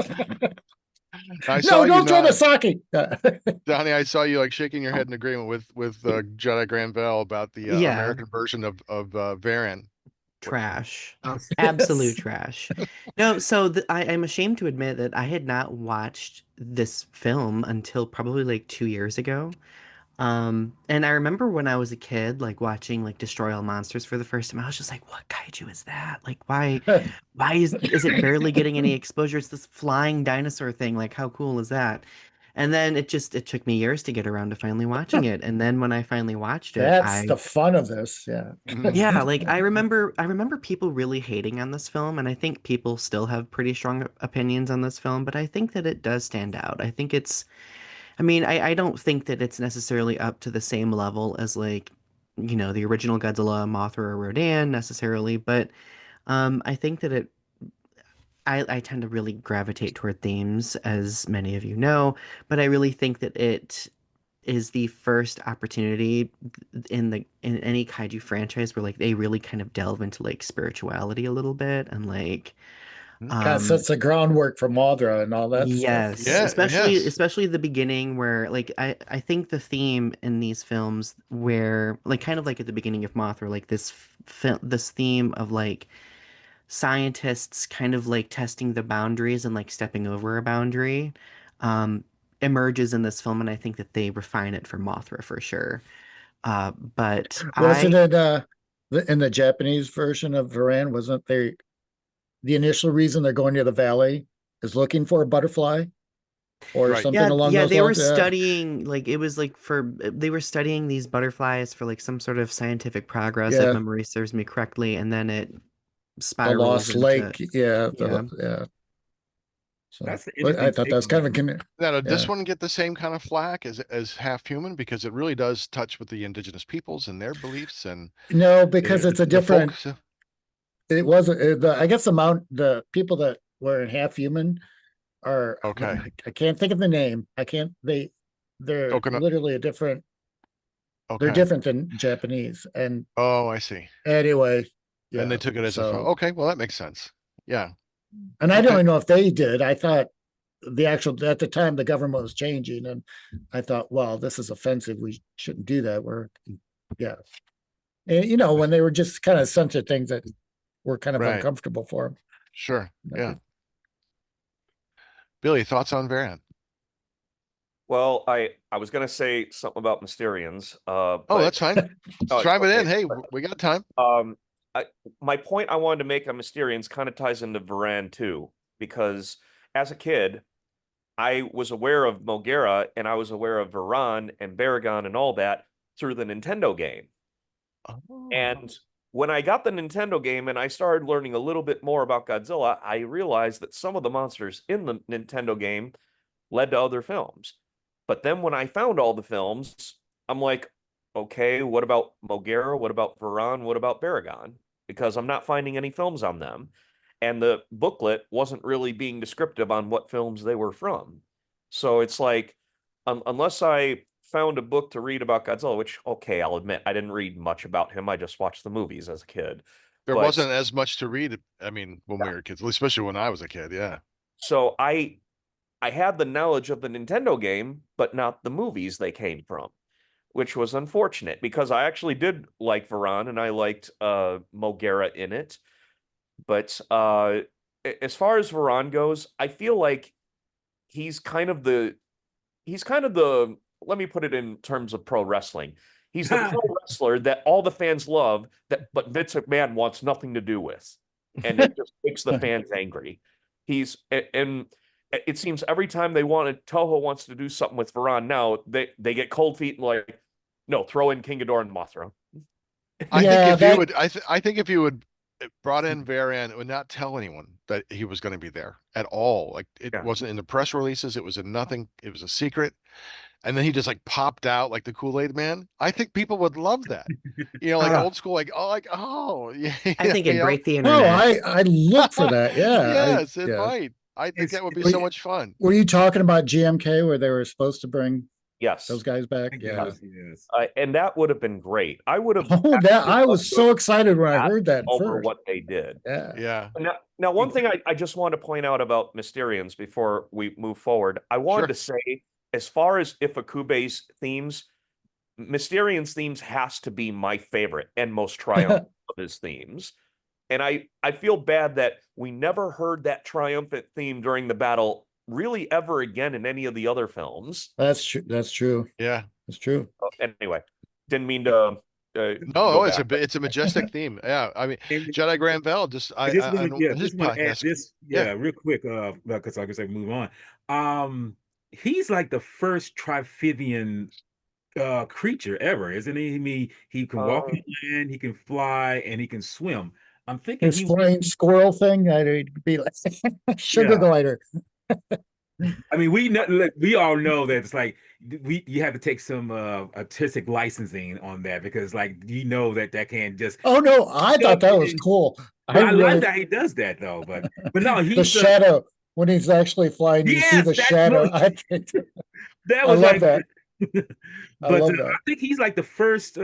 I No, saw you don't throw the not, sake. Donnie. I saw you like shaking your head in agreement with Jedi Grand Velle about the Yeah. American version of Varian. Trash. Yes. Absolute trash. No, so I'm ashamed to admit that I had not watched this film until probably like 2 years ago. And I remember when I was a kid, like watching like Destroy All Monsters for the first time, I was just like, what kaiju is that? Like, why is it barely getting any exposure? It's this flying dinosaur thing. Like, how cool is that? And then it took me years to get around to finally watching it. And then when I finally watched it, That's the fun of this. Yeah. yeah, like I remember people really hating on this film, and I think people still have pretty strong opinions on this film, but I think that it does stand out. I mean, I don't think that it's necessarily up to the same level as like, the original Godzilla, Mothra, or Rodan necessarily, but I think that I tend to really gravitate toward themes, as many of you know, but I really think that it is the first opportunity in any kaiju franchise where like they really kind of delve into like spirituality a little bit and like Kind of sets the groundwork for Mothra and all that stuff. yes, Yeah, yes. especially the beginning where like I think the theme in these films where like kind of like at the beginning of Mothra like this theme of like scientists kind of like testing the boundaries and like stepping over a boundary um emerges in this film, and I think that they refine it for Mothra for sure. But Wasn't it in the Japanese version of Varan, wasn't they the initial reason they're going to the valley is looking for a butterfly or Right. something Yeah, along yeah, those they were lines? Yeah. studying like it was like they were studying these butterflies for like some sort of scientific progress, if Yeah. memory serves me correctly, and then it The spirals Lost into Lake. Yeah. yeah. Yeah. So That's the but I interesting thought take that's on kind it. of Now, did this yeah. one get the same kind of flack as Half Human because it really does touch with the indigenous peoples and their beliefs and No, because it's a the folk. different. It wasn't the. I guess the people that were in Half Human are. Okay. I can't think of the name. I can't. They're Coconut. literally a different. They're Okay. different than Japanese. And Oh, I see. anyway, And they yeah. took it as a fun. So, Okay, well that makes sense. Yeah. and I don't Okay. even know if they did. I thought the actual at the time the government was changing, and I thought, well, this is offensive. We shouldn't do that. Yeah. And, when they were just kind of censored things that were kind of Right. uncomfortable for them. Sure. Yeah. Billy, thoughts on Variant? Well, I was gonna say something about Mysterians, Oh, but that's fine. oh, Drive it okay. in. Hey, we got time. My point I wanted to make on Mysterians kind of ties into Varan too, because as a kid, I was aware of Mogera and I was aware of Varan and Baragon and all that through the Nintendo game. Oh. And when I got the Nintendo game and I started learning a little bit more about Godzilla, I realized that some of the monsters in the Nintendo game led to other films. But then when I found all the films, I'm like, okay, what about Mogera? What about Varan? What about Baragon? Because I'm not finding any films on them. And the booklet wasn't really being descriptive on what films they were from. So it's like, unless I found a book to read about Godzilla, which, okay, I'll admit, I didn't read much about him. I just watched the movies as a kid. There But wasn't as much to read. I mean, when we were kids, especially when I was a kid. Yeah. so I had the knowledge of the Nintendo game, but not the movies they came from, which was unfortunate because I actually did like Varan and I liked Mogera in it. But as far as Varan goes, I feel like he's kind of the let me put it in terms of pro wrestling. He's the pro wrestler that all the fans love, but Vince McMahon wants nothing to do with, and it just makes the fans angry. And it seems every time Toho wants to do something with Varan now, they get cold feet and like, no, throw in King Ghidorah and Mothra. I think if you would brought in Varan, it would not tell anyone that he was going to be there at all. Like it Yeah. wasn't in the press releases. It was in nothing. It was a secret. And then he just like popped out like the Kool-Aid man. I think people would love that. Like old school, like yeah, I think it'd break the No, internet. I look for that. Yeah. Yes, it Yeah. might. I think that would be Were so you- much fun. Were you talking about GMK where they were supposed to bring Yes. those guys back? Yeah. Yes. And that would have been great. I would have Oh, that actually I loved was to so excited when I that heard that over first. what they did. Yeah. Yeah. Now, one thing I just want to point out about Mysterians before we move forward, I wanted Sure. to say, as far as Ifukube's themes, Mysterian's themes has to be my favorite and most triumphant of his themes. And I feel bad that we never heard that triumphant theme during the battle really ever again in any of the other films. That's true. That's true. Yeah. That's true. Anyway, didn't mean to. No, it's a majestic theme. Yeah. I mean, And Jedi Grand Velle just I just want to, his just want to add podcast. this, real quick, because like I said, move on. He's like the first Triphivian creature ever, isn't he? He can walk on land, he can fly, and he can swim. I'm thinking His flying squirrel thing, I'd be like sugar Yeah. glider. I mean, we all know that it's like you have to take some artistic licensing on that because like that can't just. Oh no, I thought that was cool. I like that he does that though, but no, the he's shadow when he's actually flying, you see Yes, the that's shadow. what- I think that I was love like that. but love I that. think he's like the first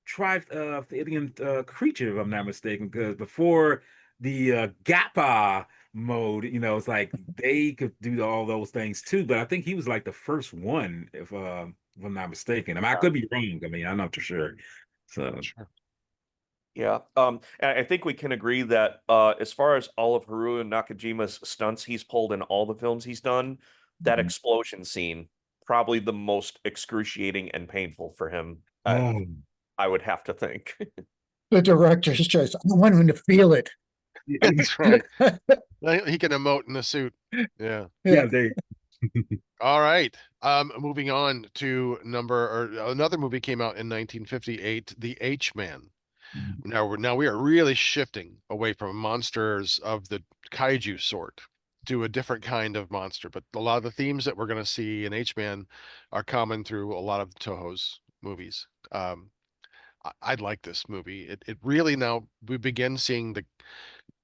Triphidian creature, if I'm not mistaken, because before the Gappa mode, it's like they could do all those things too. But I think he was like the first one, if I'm not mistaken. I mean, I could be wrong. I mean, I'm not for sure. So Sure. Yeah. And I think we can agree that as far as all of Haru and Nakajima's stunts he's pulled in all the films he's done, that Mhm. explosion scene, probably the most excruciating and painful for him. I would have to think. The director's choice. I want him to feel it. That's right. He can emote in the suit. Yeah. yeah, they All right. Moving on to another movie came out in 1958, The H-Man. Now we are really shifting away from monsters of the kaiju sort to a different kind of monster, but a lot of the themes that we're going to see in H-Man are common through a lot of Toho's movies. I like this movie. It really now we begin seeing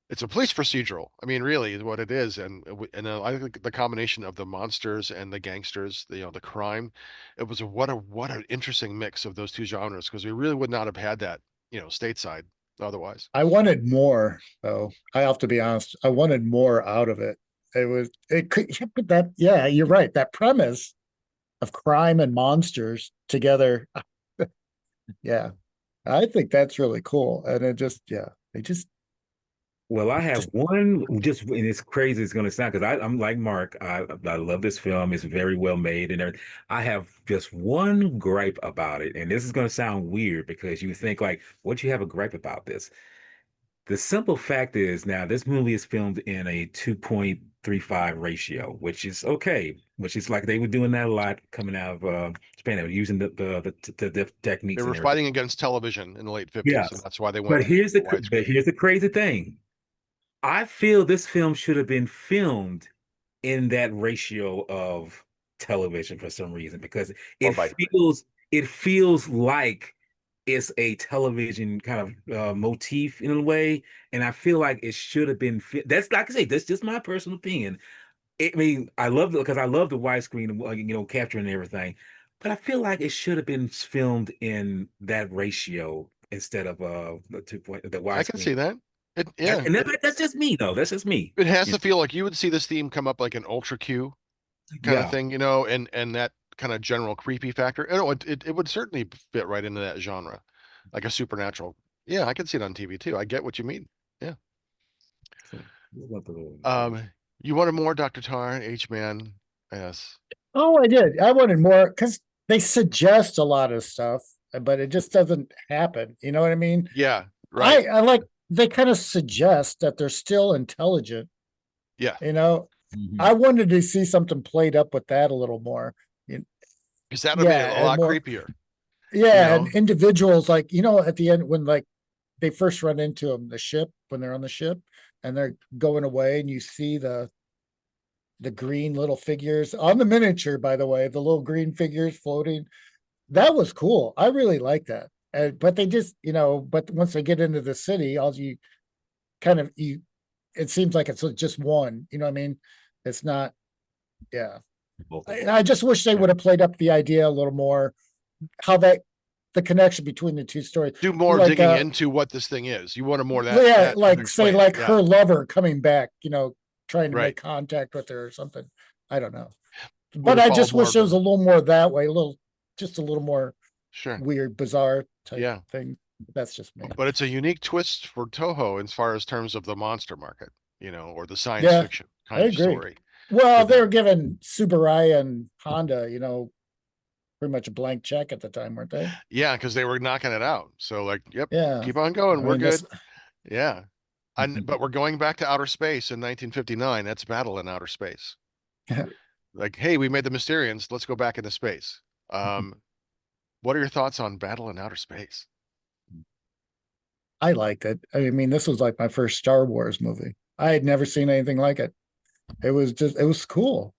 it's a police procedural. I mean, really, is what it is, and I think the combination of the monsters and the gangsters, the crime, it was what an interesting mix of those two genres because we really would not have had that, stateside otherwise. I wanted more, though. I have to be honest. I wanted more out of it. It could that. Yeah, you're right. That premise of crime and monsters together. Yeah, I think that's really cool. And they just Well, I have one just, and it's crazy it's going to sound because I'm like Mark. I love this film. It's very well made and everything. I have just one gripe about it, and this is going to sound weird because you think like, what you have a gripe about this? The simple fact is now this movie is filmed in a 2.35 ratio, which is okay, which is like they were doing that a lot coming out of Japan. They were using the techniques They and were everything. fighting against television in the late 50s, Yes. and that's why they went But here's the widescreen. crazy thing. I feel this film should have been filmed in that ratio of television for some reason because Or by- it feels like it's a television kind of motif in a way, and I feel like it should have been. That's like I say, that's just my personal opinion. I mean, I love it because I love the widescreen, capturing everything, but I feel like it should have been filmed in that ratio instead of the I can see widescreen. that. And that's just me though. That's just me. It has to feel like you would see this theme come up like an Ultra Q kind of Yeah. thing, and that kind of general creepy factor. It would certainly fit right into that genre, like a supernatural. Yeah, I can see it on TV too. I get what you mean. Yeah. So, what the- You wanted more, Dr. Tarr, H-Man. Yes. Oh, I did. I wanted more because they suggest a lot of stuff, but it just doesn't happen. You know what I mean? Yeah, right. I like they kind of suggest that they're still intelligent. Yeah, You know, Mhm. I wanted to see something played up with that a little more. You- because that would be a Yeah, and lot more. creepier, Yeah, and individuals like at the end when like they first run into them, the ship when they're on the ship and they're going away, and you see the green little figures on the miniature. By the way, the little green figures floating. That was cool. I really like that. But they just, but once they get into the city, all you kind of it seems like it's just one. You know what I mean? It's not. Yeah. Both of I, them. I just wish they Yeah. would have played up the idea a little more. How the connection between the two stories. do more Like digging into what this thing is. You wanted more of yeah, that to like be say explained. like Yeah, her lover coming back, trying to right. make contact with her or something. I don't know. Would But have I followed just more wish of it was a the little more that way, just a little more sure. weird, bizarre type Yeah, thing. That's just me. but it's a unique twist for Toho as far as terms of the monster market, or the science Yeah, fiction I kind of agree. story Well, for they were them. giving Subaraya and Honda, pretty much a blank check at the time, weren't they? Yeah, because they were knocking it out. So like, yep, Yeah. keep on going. I We're mean, this, good. Yeah. But we're going back to outer space in 1959. That's Battle in Outer Space. Like, hey, we made the Mysterians. Let's go back into space. Um, what are your thoughts on Battle in Outer Space? I liked it. I mean, this was like my first Star Wars movie. I had never seen anything like it. It was cool.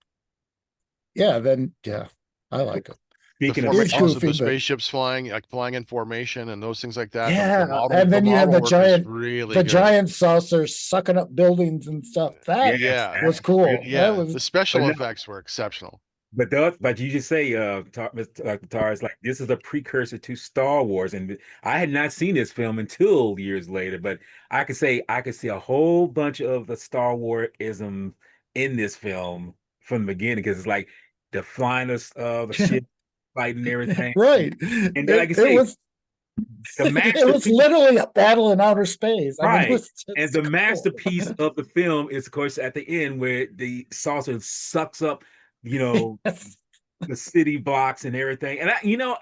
Yeah, yeah, I liked it. The Speaking of It's formations of goofy, the but spaceships flying, like flying in formation and those things like that. The yeah, model, and the then you have model the work is giant, really good. giant saucers sucking up buildings and stuff. That yes, Yeah. was that's cool. really, That Yeah. was The special but no, effects were exceptional. but you just say Mr. Tar is like this is a precursor to Star Wars, and I had not seen this film until years later, but I could see a whole bunch of the Star Wars ism in this film from the beginning because it's like the flying of the ship, fighting and everything, right. and then, like I It say, was the it was masterpiece. literally a battle in outer space. I mean, it Right. was And just the cool. masterpiece of the film is, of course, at the end where the saucer sucks up, you know, the city blocks and everything. And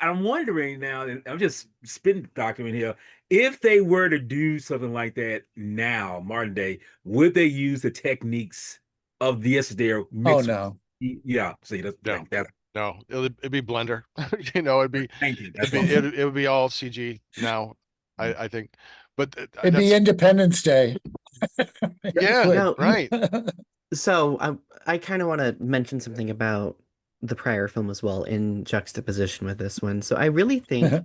I'm wondering now, and I'm just spitting document here, if they were to do something like that now, modern day, would they use the techniques of this there Oh mixed with, no. yeah, see, that's No, like that's no, it'd be Blender. It'd be thinking. it'd That's be what I'm saying. it would be all CG now. I think, but It'd be that's Independence Day. It yeah, would. Now, right. so I kind of want to mention something about the prior film as well in juxtaposition with this one. So I really think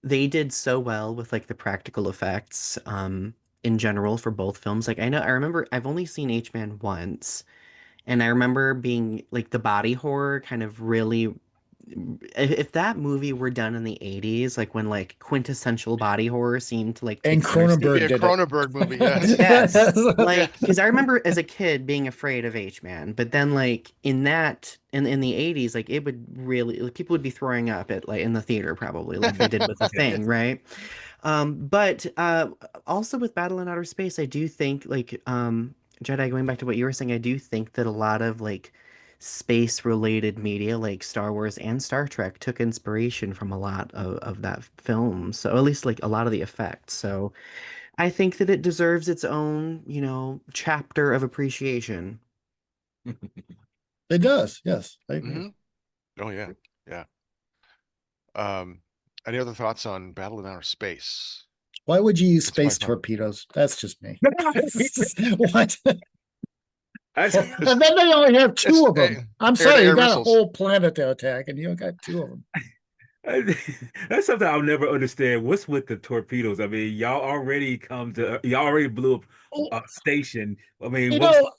they did so well with like the practical effects in general for both films. Like I remember I've only seen H-Man once, and I remember being like the body horror kind of really if that movie were done in the 80s, like when like quintessential body horror seemed to like take And center It'd be Cronenberg a stage. did it. Cronenberg movie. Yes, Yes. yeah, Like, because I remember as a kid being afraid of H-Man, but then like in the 80s, like it would really like, people would be throwing up at like in the theater probably, like they did with the Yes. thing, right? But also with Battle in Outer Space, I do think like Jedi, going back to what you were saying, I do think that a lot of like space related media like Star Wars and Star Trek took inspiration from a lot of that film. So at least like a lot of the effects. So I think that it deserves its own, chapter of appreciation. It does. Yes, I agree. hmm Oh yeah, yeah. Um, any other thoughts on Battle in Outer Space? Why would you use It's my space fun. torpedoes? That's just me. What? That's- And then they only have two of It's them. I'm sorry, you air-to-air got a missiles. whole planet to attack, and you got two of them. That's something I'll never understand. What's with the torpedoes? I mean, y'all already blew up Oh, a station. I mean, you what's know,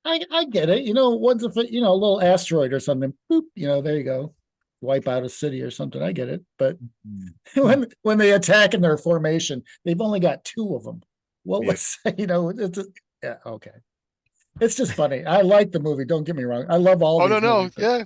I get it. Once if a little asteroid or something, boop, there you go, wipe out a city or something. I get it, but when they attack in their formation, they've only got two of them. What yeah. was yeah, okay. It's just funny. I like the movie. Don't get me wrong. I love all Oh no, these no, movies, yeah.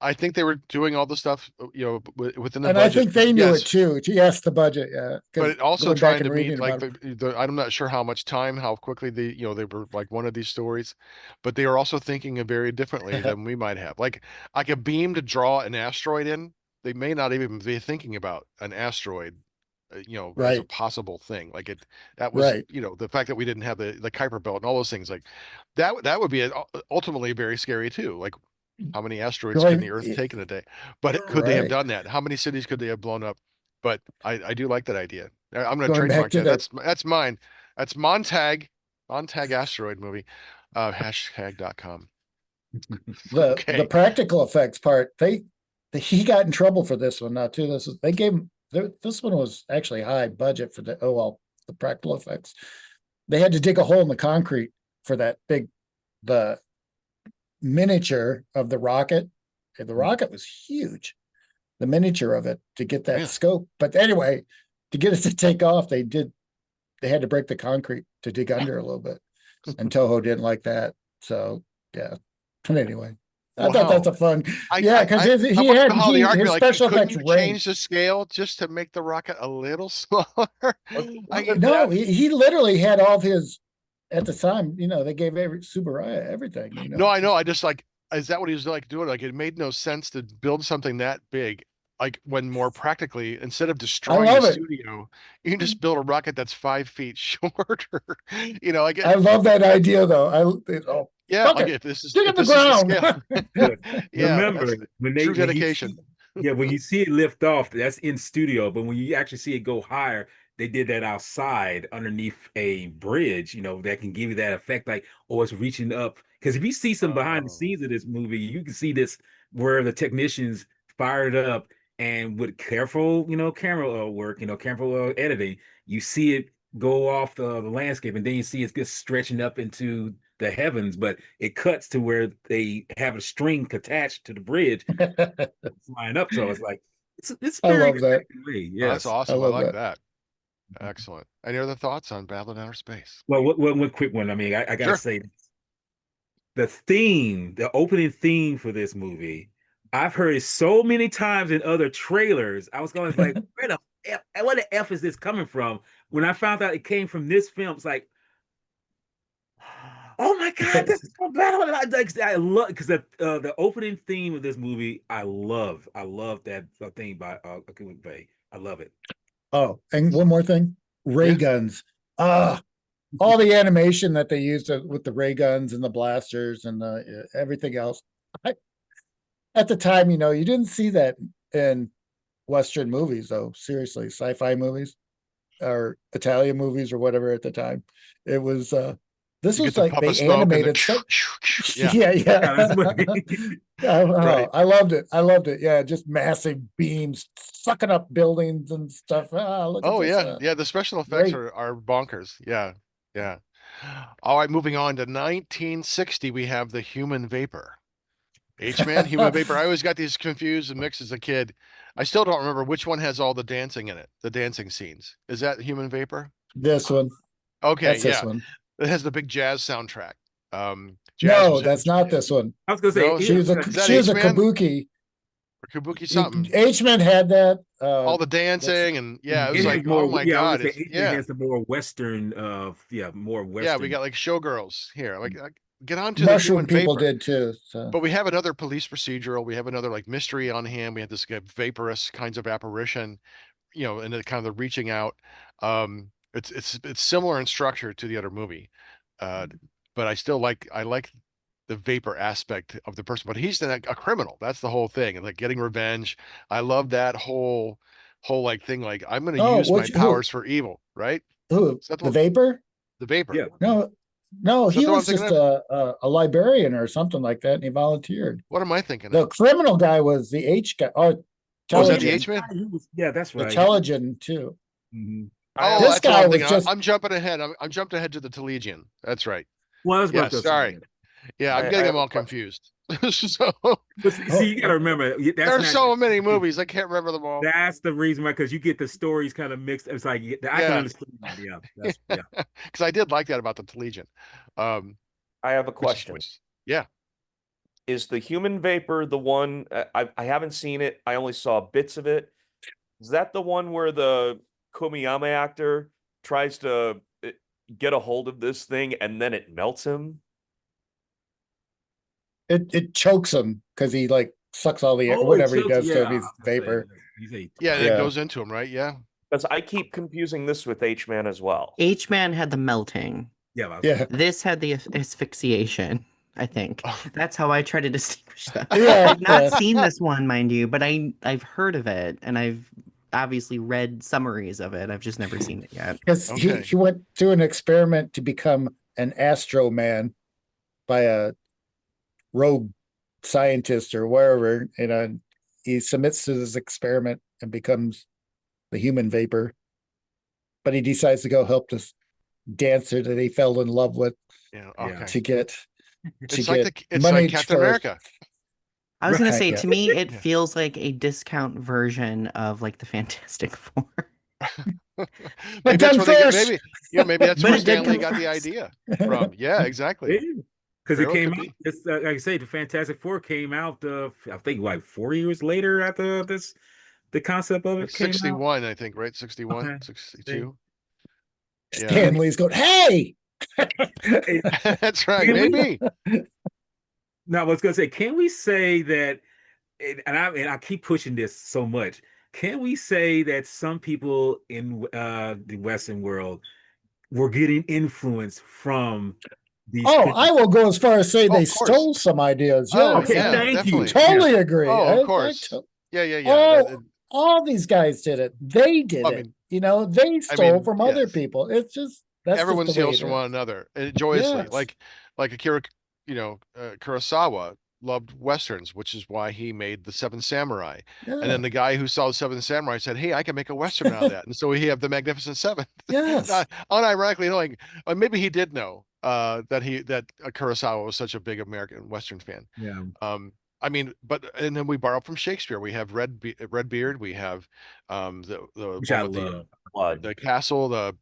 I think they were doing all the stuff, within the and I budget. think they knew it Yes, too. Yes, the budget. Yeah, but because it also going back trying and to reading meet like about I'm not sure how much time, how quickly they were like one of these stories, but they were also thinking of very differently it. than we might have. Like a beam to draw an asteroid in, they may not even be thinking about an asteroid, as a Right, possible thing. That was, right. the fact that we didn't have the Kuiper belt and all those things like that would be ultimately very scary too. Like how many asteroids can the Going, Earth take in a day? But could they have right. done that? How many cities could they have blown up? But I do like that idea. I'm going to Going back trademark to that. the That's mine. That's Montag asteroid movie. Hashtag.com. the Okay. practical effects part. He got in trouble for this one now too. They gave him this one was actually high budget for the practical effects. They had to dig a hole in the concrete for the miniature of the rocket. And the rocket was huge. The miniature of it to get that Yeah. scope. But anyway, to get it to take off, they had to break the concrete to dig under a little bit. And Toho didn't like that. So yeah. But anyway, I thought that's Wow. a fun. I Yeah, I because I I want to know how the his argument, like, special couldn't effects you range. change the scale just to make the rocket a little smaller? I No, he literally had all of his at the time. They gave Subaraya everything. No, I know. I just like, is that what he was like doing? Like, it made no sense to build something that big. Like, when more practically, instead of I destroying the love it. studio, you can just build a rocket that's 5 feet shorter. Like, I love that idea though. yeah, Fuck like it, if this is dig in if the this is the ground. scale, But yeah, remember that's true when you see, dedication. yeah, when you see it lift off, that's in studio. But when you actually see it go higher, they did that outside underneath a bridge, that can give you that effect, like, oh, it's reaching up. Because if you see some behind the Oh, scenes of this movie, you can see this where the technicians fired up and with careful, camera work, careful editing, you see it go off the landscape, and then you see it's just stretching up into the heavens, but it cuts to where they have a string attached to the bridge flying up. So it's like it's I very love that. effectively, oh, that's yes. I awesome. I love like that. that. Excellent. Any other thoughts on Battle in Outer Space? Well, one quick one. I mean, I gotta Sure. say the opening theme for this movie, I've heard it so many times in other trailers. I was going like, where the F is this coming from? When I found out it came from this film, it's like, oh my God, this is from Battle. I love because the opening theme of this movie, I love that theme by Akuma Bay. I love it. Oh, and one more thing, ray Yeah. guns. Ah, all the animation that they used with the ray guns and the blasters and the everything else. I, at the time, you didn't see that in Western movies, though. Seriously, sci-fi movies or Italian movies or whatever at the time. It was this You get was the like puff of they smoke and animated the stuff. yeah. Yeah, Yeah, that's yeah. movie. Oh, Right. I loved it. I loved it. Yeah, just massive beams sucking up buildings and stuff. Look at Oh this. yeah, yeah. The special effects Great. are bonkers. Yeah, yeah. All right, moving on to 1960, we have the human vapor. H-Man, human vapor. I always got these confused and mixed as a kid. I still don't remember which one has all the dancing in it, the dancing scenes. Is that human vapor? This one. Okay, That's this yeah. one. It has the big jazz soundtrack. Jazz No, was in. that's not this one. I was gonna say, No, She was a is that she was a H-Man kabuki. or Kabuki something? H-Man had that. All the Let's dancing and yeah, it was it has like, oh more. my Yeah, I was God, gonna say, it's it yeah. has the more Western. More Yeah, we Western. got like showgirls here. Like, get on to the Mushroom human people vapor. did too. So But we have another police procedural. We have another like mystery on hand. We have this vaporous kinds of apparition, and the kind of the reaching out. It's similar in structure to the other movie, uh, but I like the vapor aspect of the person. But he's a criminal. That's the whole thing, and like getting revenge. I love that whole like thing. Like I'm going to oh, use my which powers for evil, right? who Is that the vapor? the vapor? Yeah. No, no, Is that he the one I'm was thinking just of? a librarian or something like that, and he volunteered. What am I thinking The of? criminal guy was the H guy. Oh, Oh, is that Yeah, the Telegen. H-Man? yeah, that's The right. Telegen too. Mhm. Oh, This that's what guy I'm was thinking. just I'm jumping ahead. I'm jumped ahead to the Telegian. That's right. Well, that's what I Yes, was gonna sorry. say. Yeah, I'm I getting them have a all question. confused. So But see, oh, you got to remember that's there's not. so many movies, I can't remember them all. That's the reason why, because you get the stories kind of mixed. It's like I can Yeah, understand that. Yeah, that's yeah. because I did like that about the Telegian. Um, I have a which is- question. yeah. Is the human vapor the one? I haven't seen it. I only saw bits of it. Is that the one where the Komiyama actor tries to get a hold of this thing and then it melts him? It chokes him because he like sucks all the air, Oh, whatever he chokes- does to yeah, him, he's I was gonna say, vapor. He's a Yeah, and Yeah. it goes into him, right? Yeah. Because I keep confusing this with H-Man as well. H-Man had the melting. yeah. Yeah. This had the asphyxiation, I think. That's how I try to distinguish them. Yeah, I've not yeah. seen this one, mind you, but I've heard of it and I've obviously read summaries of it. I've just never seen it yet. Because Okay. he went through an experiment to become an Astro Man by a rogue scientist or wherever, and he submits to this experiment and becomes the human vapor. But he decides to go help this dancer that he fell in love with Yeah. Yeah. Okay. to get It's like money like Captain for- America. I was gonna Right, say, yeah. to me, it Yeah. feels like a discount version of like the Fantastic Four. Maybe done that's where they first. maybe that's But where it did Stanley come got the first. idea from. Yeah, exactly. Because it Very well came could out, be. it's, like I say, the Fantastic Four came out, I think like 4 years later after the concept of it It's came out. 61, I think, right? 61, Okay. 62. Yeah. Stanley's going, hey. That's right. Can we- Maybe. No, I was gonna say, can we say that, and I keep pushing this so much, can we say that some people in the Western world were getting influence from these? Oh, I will go as far as say Oh, they of course. stole some ideas. Oh, Yes, Okay, yeah, thank definitely. you. totally agree. Oh, of course. Yeah, yeah, yeah. All these guys did it. They did I it. mean, They stole mean, from other yes. people. It's just that's Everyone just the way steals it from is. one another joyously. Yes. Like Akira, Kurosawa loved westerns, which is why he made The Seven Samurai. And Yeah. then the guy who saw The Seven Samurai said, "Hey, I can make a western out of that." And so he had The Magnificent Seven. Yes. Not unironically knowing, maybe he did know that Kurosawa was such a big American western fan. Yeah. I mean, and then we borrow from Shakespeare. We have Redbeard. We have the Which one I with love. Blood. the castle, what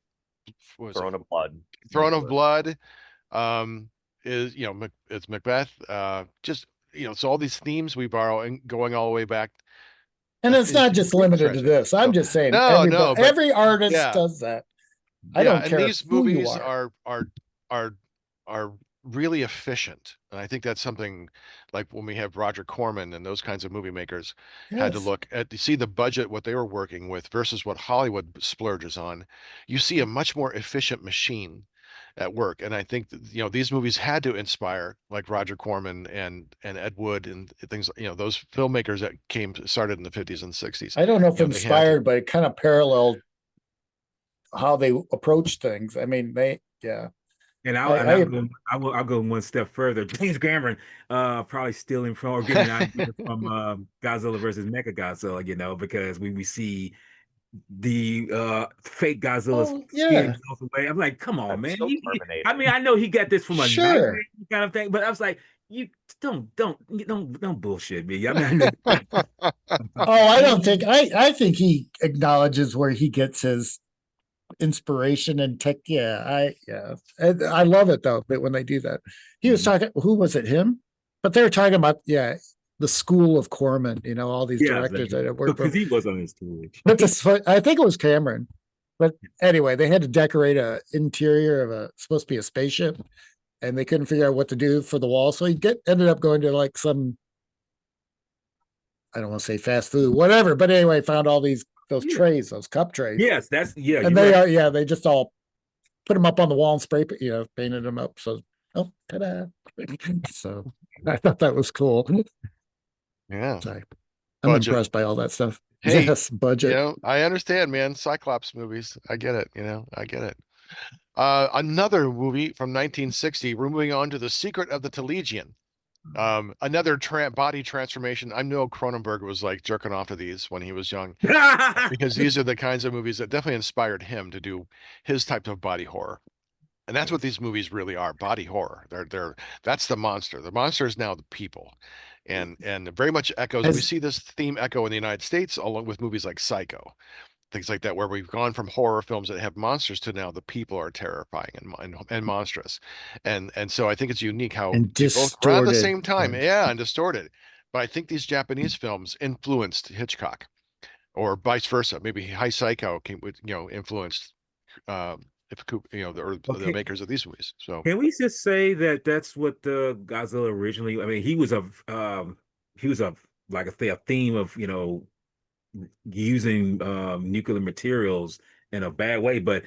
was Throne it? of Blood. Throne of Blood. Is it's Macbeth. Just so all these themes we borrow and going all the way back. And it's not into just previous limited to generations. this. I'm So, just saying no, but every artist yeah. does that. I yeah, don't and care these who you movies are. are really efficient, and I think that's something like when we have Roger Corman and those kinds of movie makers had to Yes. look at to see the budget, what they were working with versus what Hollywood splurges on. You see a much more efficient machine at work, and I think that, these movies had to inspire like Roger Corman and Ed Wood and things, those filmmakers that started in the 50s and 60s. I don't know if They had to. inspired, but it kind of paralleled how they approach things. I mean, yeah. And I'll go one step further. James Cameron, probably stealing from or getting an idea from Godzilla versus Mechagodzilla, because we see the fake Godzilla Oh, skin yeah. melts away. I'm like, come on, man. So Terminator. I mean, I know he got this from a Sure. nightmare kind of thing, but I was like, you don't bullshit me. I mean, Oh, I don't think I think he acknowledges where he gets his inspiration and tech. Yeah. And I love it though, but when they do that. He was talking, who was it, him? But they were talking about, the school of Corman, all these directors that have worked because for. he was on his tour. But I think it was Cameron. But anyway, they had to decorate a interior of supposed to be a spaceship, and they couldn't figure out what to do for the wall. So he ended up going to like some, I don't want to say fast food, whatever. But anyway, found all those trays, those cup trays. Yes, and they just all put them up on the wall and painted them up. So, ta-da. So I thought that was cool. Yeah. Sorry. I'm Budget. impressed by all that stuff. Hey, Yes, budget. I understand, man. Cyclops movies. I get it. I get it. Another movie from 1960. We're moving on to The Secret of the Telegian. Another body transformation. I know Cronenberg was like jerking off to these when he was young, because these are the kinds of movies that definitely inspired him to do his type of body horror. And that's what these movies really are, body horror. That's the monster. The monster is now the people. And very much echoes. We see this theme echo in the United States along with movies like Psycho. things like that, where we've gone from horror films that have monsters to now the people are terrifying and monstrous, and so I think it's unique how And they both around the distorted. same time, yeah, and distorted. But I think these Japanese films influenced Hitchcock, or vice versa. Maybe High Psycho came with influenced if the Okay. makers of these movies. So Can we just say that that's what the Godzilla originally? I mean, he was a like a theme of using nuclear materials in a bad way. But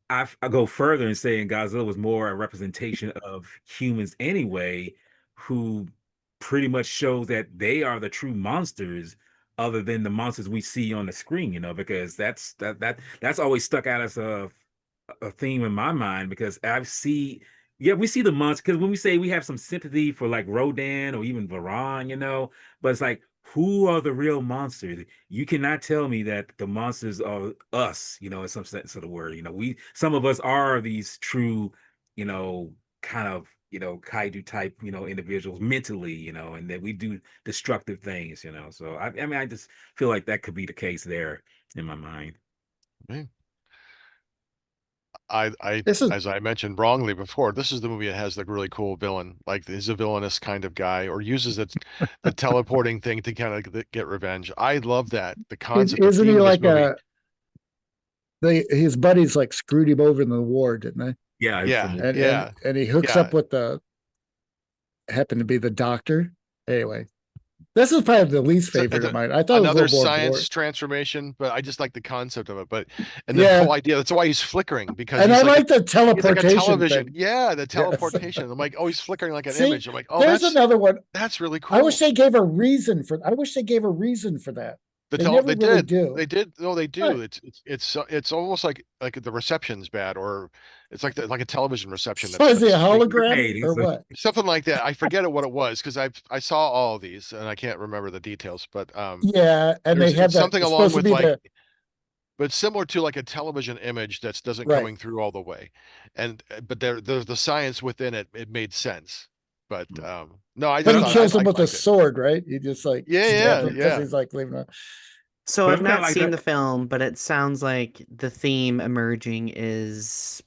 I go further in saying Godzilla was more a representation of humans anyway, who pretty much shows that they are the true monsters, other than the monsters we see on the screen. Because that's always stuck out as a theme in my mind because yeah, we see the monsters because when we say we have some sympathy for like Rodan or even Varan, but it's like, who are the real monsters? You cannot tell me that the monsters are us, in some sense of the word. Some of us are these true, kind of, kaiju type, individuals mentally, and that we do destructive things, So I mean, I just feel like that could be the case there in my mind. yeah. I This is as I mentioned wrongly before, this is the movie that has the really cool villain. Like he's a villainous kind of guy, or uses the teleporting thing to kind of get revenge. I love that. The concept, the isn't theme he of this like movie. his buddies like screwed him over in the war, didn't they? Yeah, Yeah, from yeah, And he hooks yeah. up with the happened to be the doctor. Anyway, this is probably the least So, favorite of mine. I thought it was a another little more science boring. transformation, but I just like the concept of it. But and the Yeah, whole idea, that's why he's flickering, because and I like the he's like a teleportation television. thing. Yeah, the Yes. teleportation. I'm like, oh, he's flickering like an See, image. I'm like, oh, there's another one. that's really I wish cool. they gave a reason for. I wish they gave a reason for that. They never They really did. do. They did. No, they do. What? It's almost like the reception's bad, or it's like a television reception So is he a that's hologram Hey, or what? something like that. I forget what it was because I saw all of these and I can't remember the details, but Yeah, and they there's have it's that. something It's along supposed to with be like, the but similar to like a television image that doesn't right, coming through all the way, and but there's the science within it. It made sense, but no, I but just he but thought kills I him with a liked it. sword, right? He just like Yeah, stabs yeah, him because yeah. he's like leaving. So but I've I'm kind of not like seen that the film, but it sounds like the theme emerging is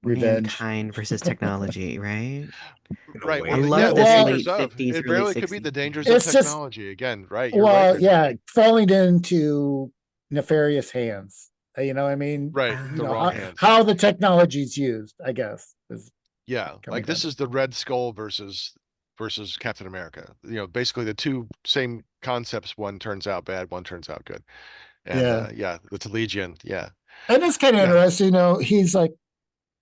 Revenge. mankind versus technology, right? in a Right. I way. Well, love yeah, Yeah. the this Well, dangers late of 50s, it early really could be the 60s. dangers of it's just technology. Again, right. You're right well, there, Johnny. yeah, falling into nefarious hands. You know, what I mean, Right. The Oh, wrong how hands. the technology's used, I guess, is Yeah. coming Like down this to. is the Red Skull versus Captain America. Basically the two same concepts. One turns out bad, one turns out good. And Yeah, yeah, the Legion. Yeah. and it's kind of Yeah. interesting. He's like,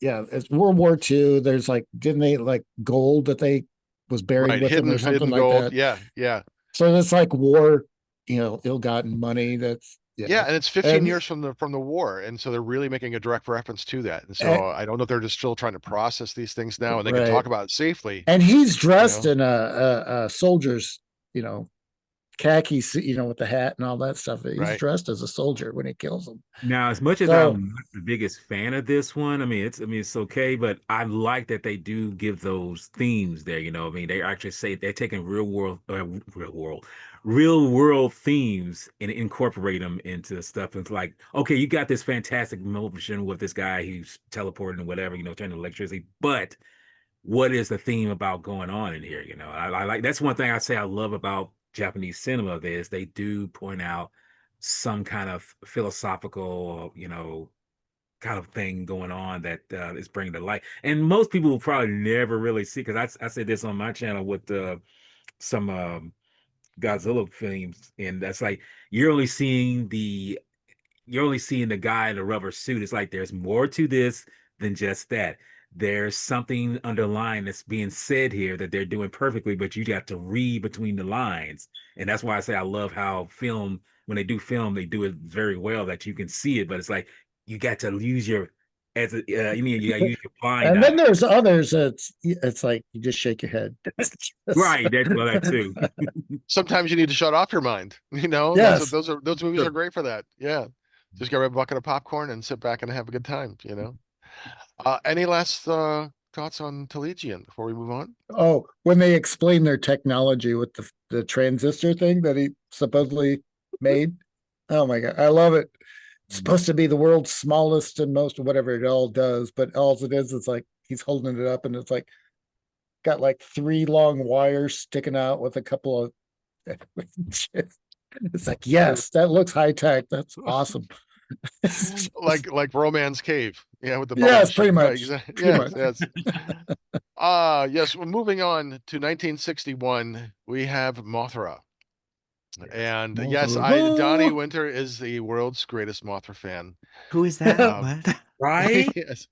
yeah, it's World War II. There's like, didn't they like gold that they was buried Right. with them or something Hidden like gold. that? Yeah. Yeah. So it's like war, ill-gotten money. That's Yeah, and it's 15 and years from the war, and so they're really making a direct reference to that. And eh, so I don't know if they're just still trying to process these things now, and they can right, talk about it safely. and he's You dressed know, in a soldier's, you know, khaki, with the hat and all that stuff. He's right? dressed as a soldier when he kills him. Now, as much as So I'm not the biggest fan of this one, it's okay, but I like that they do give those themes there. I mean, they actually say they're taking real world themes and incorporate them into stuff. It's like, okay, you got this fantastic motion with this guy who's teleporting and whatever, turning electricity, but what is the theme about going on in here? I like that's one thing I say I love about Japanese cinema is they do point out some kind of philosophical, kind of thing going on that is bringing to light. And most people will probably never really see because I said this on my channel with some Godzilla films, and that's like you're only seeing the guy in the rubber suit. It's like there's more to this than just that. There's something underlying that's being said here that they're doing perfectly, but you got to read between the lines. And that's why I say I love how when they do film, they do it very well that you can see it, but it's like you got to use you got to use your blind and eye. then there's others it's like you just shake your head. Right. That too. Sometimes you need to shut off your mind. Yes. Those movies are Sure. great for that. Yeah, just grab a bucket of popcorn and sit back and have a good time. Any last thoughts on Telegion before we move on? Oh, when they explain their technology with the transistor thing that he supposedly made. Oh my God. I love it. supposed to be the world's smallest and most whatever it all does, but all it is like he's holding it up and it's like got like 3 long wires sticking out with a couple of it's like, yes, that looks high tech. That's awesome. Like Roman's Cave, yeah, with the bubble Yes, machine. pretty Right, much. exactly. Pretty Yes, much. yes. Yes. Well, moving on to 1961, we have Mothra. And yes, Donny Mothra. Winter is the world's greatest Mothra fan. Who is that? Um, What? Right? yes,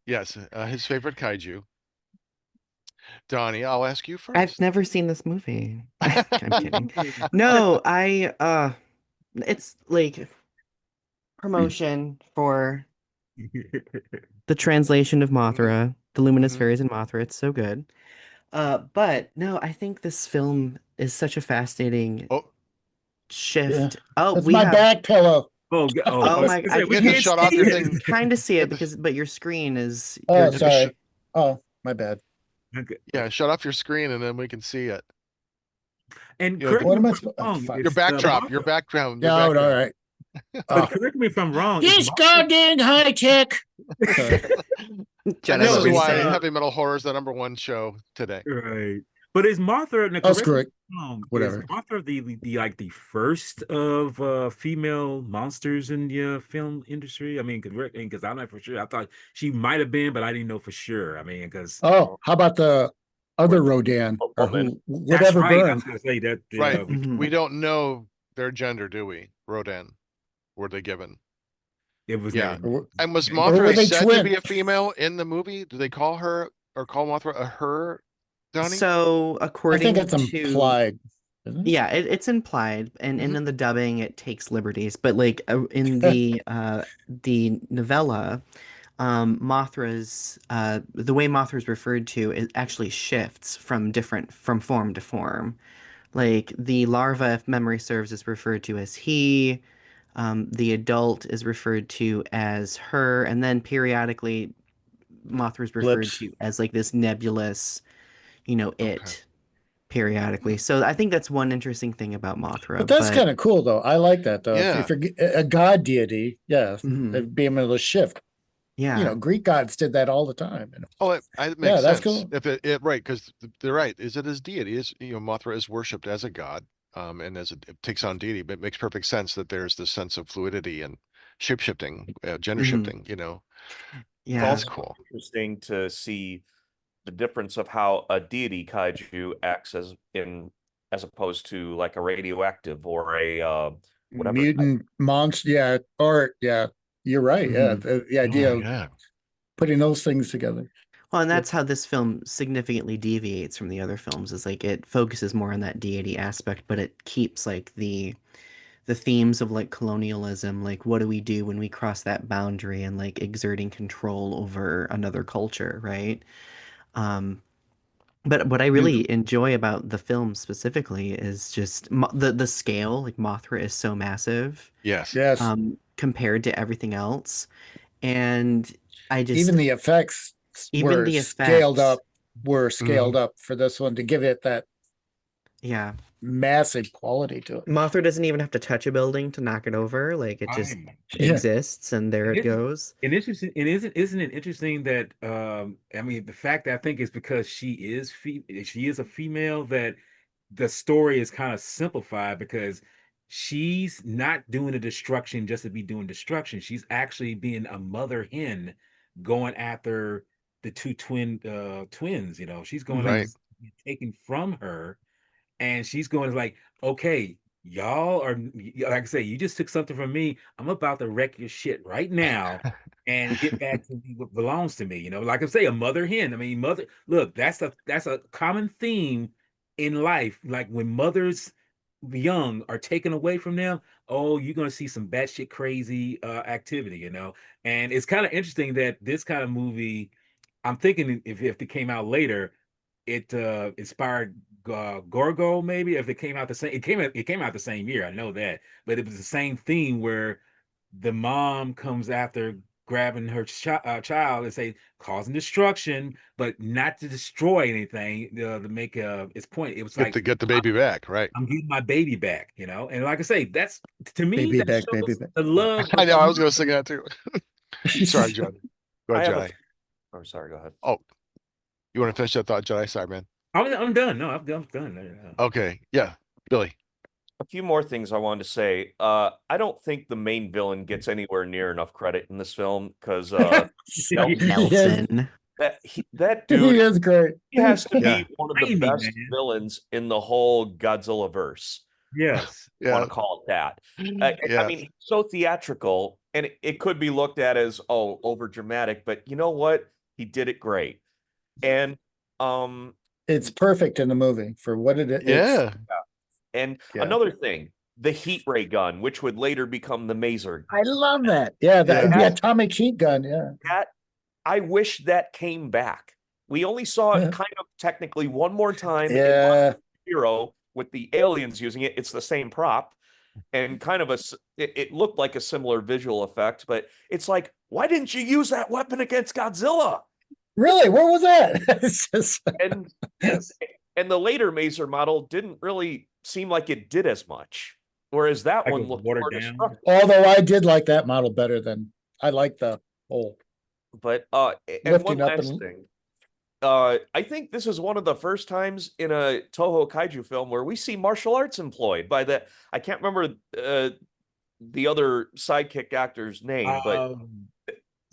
yes, his favorite kaiju. Donnie, I'll ask you I've first. never seen this movie. I'm kidding. No, it's like promotion for the translation of Mothra, the Luminous Mhm. Fairies and Mothra. It's so good. But no, I think this film is such a fascinating Oh, shift. Yeah. Oh, That's we my have. back pillow. Oh oh, my! I said, we you have to can't shut off see your it. thing. Kind of see You it have to, but your screen is Oh, you have to sorry. Oh, my bad. Okay. yeah, shut off your screen and then we can see it. And You know, correct What me am I if supposed? I'm Oh, wrong. fuck. your It's backdrop, your Mothra. background, your Yeah, all background. right. But Oh, correct me if I'm wrong. Is he's Mothra? goddamn high tech. Sorry. And Jedi this No, is it's why Winter. Heavy Metal Horror is the #1 show today. right. But is Mothra? Now, Oh, correct screw me it. if I'm wrong. Is Whatever. Mothra the like the first of female monsters in the film industry? I mean, because I'm not for sure. I thought she might have been, but I didn't know for sure. I mean, because Oh, how about the Or other Rodan a or woman. who, that's whatever right. I was burned? gonna say that. Right. Yeah, Mhm. We don't know their gender, do we? Rodan. Were they given? it was Yeah. never. And was Or were Mothra they said to twin? be a female in the movie? Do they call her or call Mothra a her, Donnie? So I think according it's to implied. Isn't it? yeah, it's implied, and Mhm. in the dubbing it takes liberties, but like in the novella, Mothra's the way Mothra's referred to it actually shifts from form to form. Like the larva, if memory serves, is referred to as he. The adult is referred to as her, and then periodically Mothra's referred Flips. to as like this nebulous, Okay. it periodically. So I think that's one interesting thing about But Mothra. that's But kind of cool, though. I like that, though. If Yeah. you're a god deity, yeah, mhm, being able to shift. yeah. Greek gods did that all the time. Oh, it Yeah, makes that's sense. cool. If it right, because they're right. Is it as deity? Is Mothra is worshipped as a god, and as it takes on deity, but it makes perfect sense that there's this sense of fluidity and shape shifting, gender Mhm, shifting. It's That's yeah. also cool. interesting to see the difference of how a deity kaiju acts as opposed to like a radioactive or a whatever. Mutant monster, yeah, or yeah, you're right. Yeah, Mhm. the idea Oh of yeah. putting those things together. Well, and Yep. that's how this film significantly deviates from the other films, is like it focuses more on that deity aspect, but it keeps like the themes of like colonialism, like what do we do when we cross that boundary and like exerting control over another culture, right? Um, but what I really enjoy about the film specifically is just the scale. Like Mothra is so massive, Yes. Yes, compared to everything else, and I even just the effects even the were Hmm. scaled up for this one to give it that yeah. massive quality to it. Mothra doesn't even have to touch a building to knock it over. Like it just Right. Yeah, exists and there And it it's goes. and interesting, and isn't it interesting that I mean the fact that I think is because she is a female that the story is kind of simplified because she's not doing the destruction just to be doing destruction. She's actually being a mother hen going after the two twins, she's going like Mhm. Right. this taken from her and she's going like, okay, y'all are like I say, you just took something from me. I'm about to wreck your shit right now and get back to me what belongs to me. Like I say, a mother hen. I mean, mother. Look, that's a common theme in life. Like when mothers young are taken away from them, oh, you're gonna see some batshit crazy activity. And it's kind of interesting that this kind of movie. I'm thinking if it came out later, it inspired Gorgo maybe if it came out the same it came out the same year I know that but it was the same theme where the mom comes after grabbing her child and say causing destruction, but not to destroy anything. To make its point, it was like Get the baby back, right? I'm getting my baby back, you know. And like I say, that's to me Baby that back, baby shows back. the love I of know. I was going to sing that too. Sorry, John. Go I ahead, have a. Jedi. Oh, sorry. Go ahead. Oh, you want to finish that thought, Jedi? Sorry, man. I'm done. No, I'm done. Okay. Yeah. Billy. A few more things I wanted to say. I don't think the main villain gets anywhere near enough credit in this film because Nelson. that He dude, is great. he has to Yeah. be one of the Tiny, best man. villains in the whole Godzilla verse. Yes. Want Yeah. to call it that. I Yeah. mean, he's so theatrical, and it could be looked at as over dramatic, but you know what? He did it great. And um, It's perfect in the movie for what it is. Yeah. and Yeah. another thing, the heat ray gun, which would later become the maser. I love that. Yeah, Yeah. the atomic heat gun. Yeah. That I wish that came back. We only saw it Yeah. kind of technically one more time in Yeah. Hero with the aliens using it. It's the same prop and kind of it looked like a similar visual effect, but it's like, why didn't you use that weapon against Godzilla? Really? Where was that? It's just, And Yes. and the later Mazer model didn't really seem like it did as much, whereas that Like one it was looked watered more down. destructive. although I did like that model better than I like the whole But and one lifting up last and thing. I think this is one of the first times in a Toho kaiju film where we see martial arts employed by I can't remember the other sidekick actor's name, but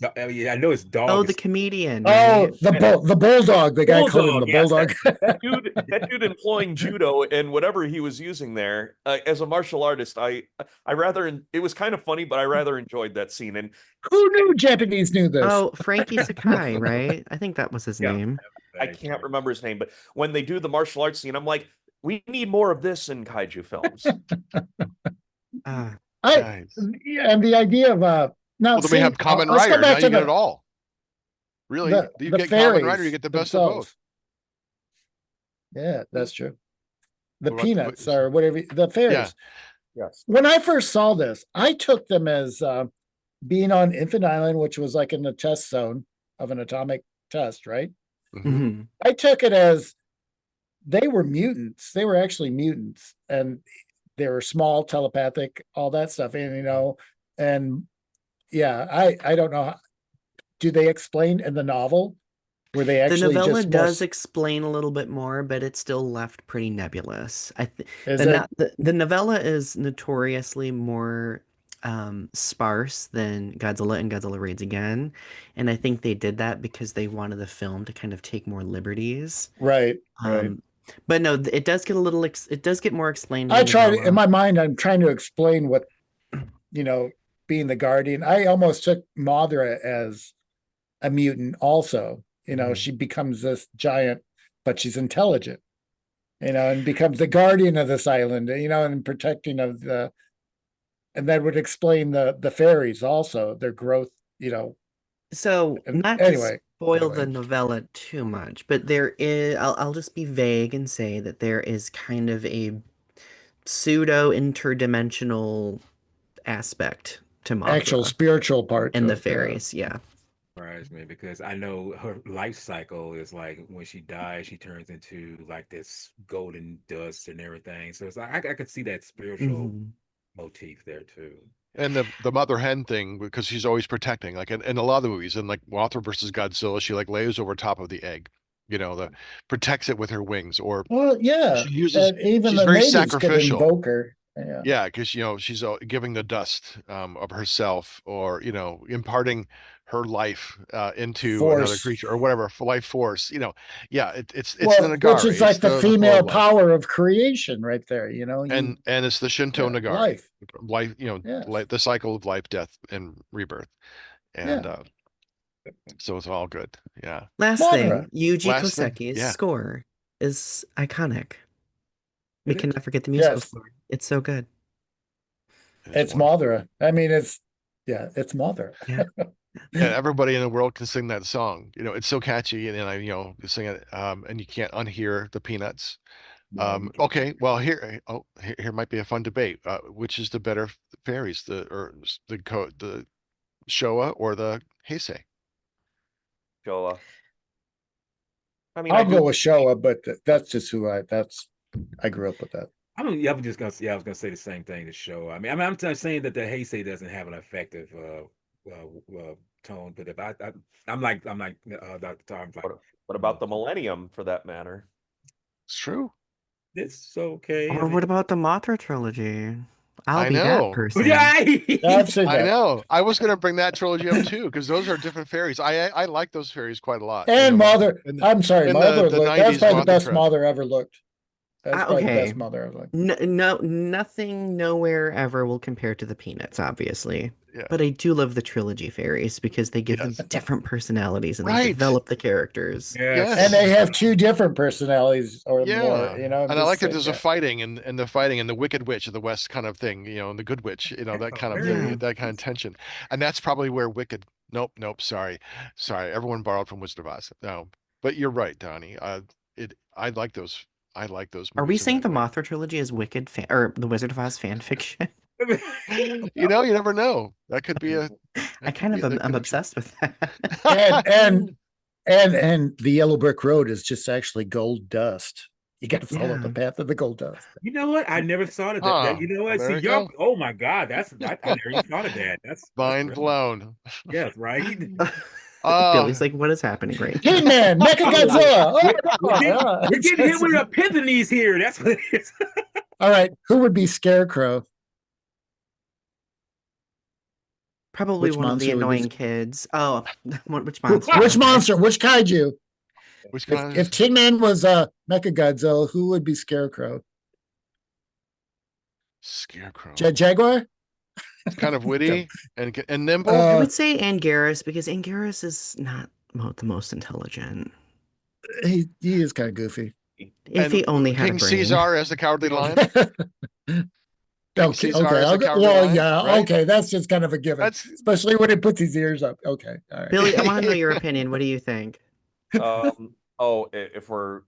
Yeah, I know it's dog. Oh, is- the comedian, oh right? the bulldog. The guy called him the Bulldog, yes, bulldog. that dude employing judo and whatever he was using there as a martial artist, I rather it was kind of funny, but I rather enjoyed that scene. And Who knew Japanese knew this? Oh, Frankie Sakai, right? I think that was his Yeah. name. I can't remember his name, but when they do the martial arts scene, I'm like, we need more of this in kaiju films. Uh, Nice. Yeah, and the idea of now Well, then we see, have Kamen let's go Rider. back Now to you get it all. Really? the You the get Kamen Rider, you fairies get the best of themselves. both. Yeah, that's true. The What about peanuts or whatever the fairies. Yes. When I first saw this, I took them as being on Infant Island, which was like in the test zone of an atomic test, right? Mhm. mhm. I took it as they were mutants. They were actually mutants, and they were small, telepathic, all that stuff. And and yeah, I don't know. Do they explain in the novel? Were they The actually novella just more? does explain a little bit more, but it's still left pretty nebulous. Is it? The novella is notoriously more sparse than Godzilla and Godzilla Raids Again, and I think they did that because they wanted the film to kind of take more liberties. Right. Right. But no, it does get a little. It does get more explained. I in the tried in novella. my mind. I'm trying to explain what being the guardian. I almost took Mothra as a mutant. Also, she becomes this giant, but she's intelligent. And becomes the guardian of this island. And protecting of the. And that would explain the fairies also their growth. So, And not anyway, to spoil the anyway. novella too much, but there is, I'll just be vague and say that there is kind of a pseudo interdimensional aspect to Actual Mothra spiritual part and to the it, fairies. Yeah. Surprised me because I know her life cycle is like when she dies, she turns into like this golden dust and everything. So it's like I could see that spiritual Mhm. motif there too. And the mother hen thing, because she's always protecting, like in a lot of the movies, in like Mothra versus Godzilla, she like lays over top of the egg, the protects it with her wings, or Well, yeah, she uses. and even She's the very natives could sacrificial. invoke her. Yeah. Yeah, because she's giving the dust of herself, or imparting her life into another Force. creature, or whatever, life force. Yeah, it's the Well, which Nagari. is like It's the the flow female of life. power of creation right there. You and it's the Shinto Nagari, life. life, Yes. like the cycle of life, death, and rebirth, and Yeah. so it's all good. Yeah. Last Mothra. thing, Yuji Last thing, Koseki's yeah. score is iconic. We It cannot forget the musical Yes. score. It's so good. It's wonderful. Mothra. I mean, it's Mothra. Yeah. And everybody in the world can sing that song. It's so catchy, and then you sing it, and you can't unhear the peanuts. Okay, well here might be a fun debate. Which is the better fairies, the Showa or the Heisei. Showa. I mean, I'll I do go with Showa, but that's just who I grew up with that. I mean, yeah, I was gonna say the same thing to show. I'm just saying that the Heisei doesn't have an effective tone, but if I'm like Dr. Tarr, I'm like, what about the Millennium for that matter? It's true. it's okay. Or what about the Mothra trilogy? I'll I be that know. person. Yeah, I've seen I that. know. I was going to bring that trilogy up too because those are different fairies. I like those fairies quite a lot. And Mother, in I'm sorry, in Mother the looked. That's 90s probably the Mothra best trend. Mother ever looked. That's probably the Okay. best Mother ever looked. Nothing, nowhere ever will compare to the Peanuts, obviously. Yeah. But I do love the trilogy fairies because they give Yes. them different personalities and they Right. develop the characters. Yes. And they have two different personalities or more, Yeah. And I like that there's a yeah. fighting and the fighting and the Wicked Witch of the West kind of thing, and the Good Witch, that kind of thing, Yeah. that kind of tension. And that's probably where nope, sorry. Everyone borrowed from Wizard of Oz. No, but you're right, Donnie. I like those. I like those Are we movies in saying that the way. Mothra trilogy is Wicked or the Wizard of Oz fan fiction? You never know. That could be a. I kind of I'm obsessed with And that. and the Yellow Brick Road is just actually gold dust. You got to follow Yeah. the path of the gold dust. You know what? I never thought of that. Huh, You know what? See, America? oh my God, I never even thought of that. That's Mind brilliant. blown. Yes, right. Billy's like, what is happening right now? Tin Man, Mecha Godzilla. We're getting hit with epiphanies here. That's what it is. All right, who would be Scarecrow? Probably Which one of the monster would be- annoying kids. Oh, which monster? Which Okay. monster? Which kaiju? Which kind If Tin Man was Mecha Godzilla, who would be Scarecrow? Scarecrow. Jaguar? It's kind of witty and nimble. I would say Anguirus because Anguirus is not the most intelligent. He is kind of goofy. If And he only had a King brain. Caesar as the Cowardly Lion. Okay, Caesar okay. as the Cowardly Well, Lion, yeah, right? okay. That's just kind of a given, That's especially when he puts his ears up. Okay, all right. Billy, I want to know your opinion. What do you think? If we're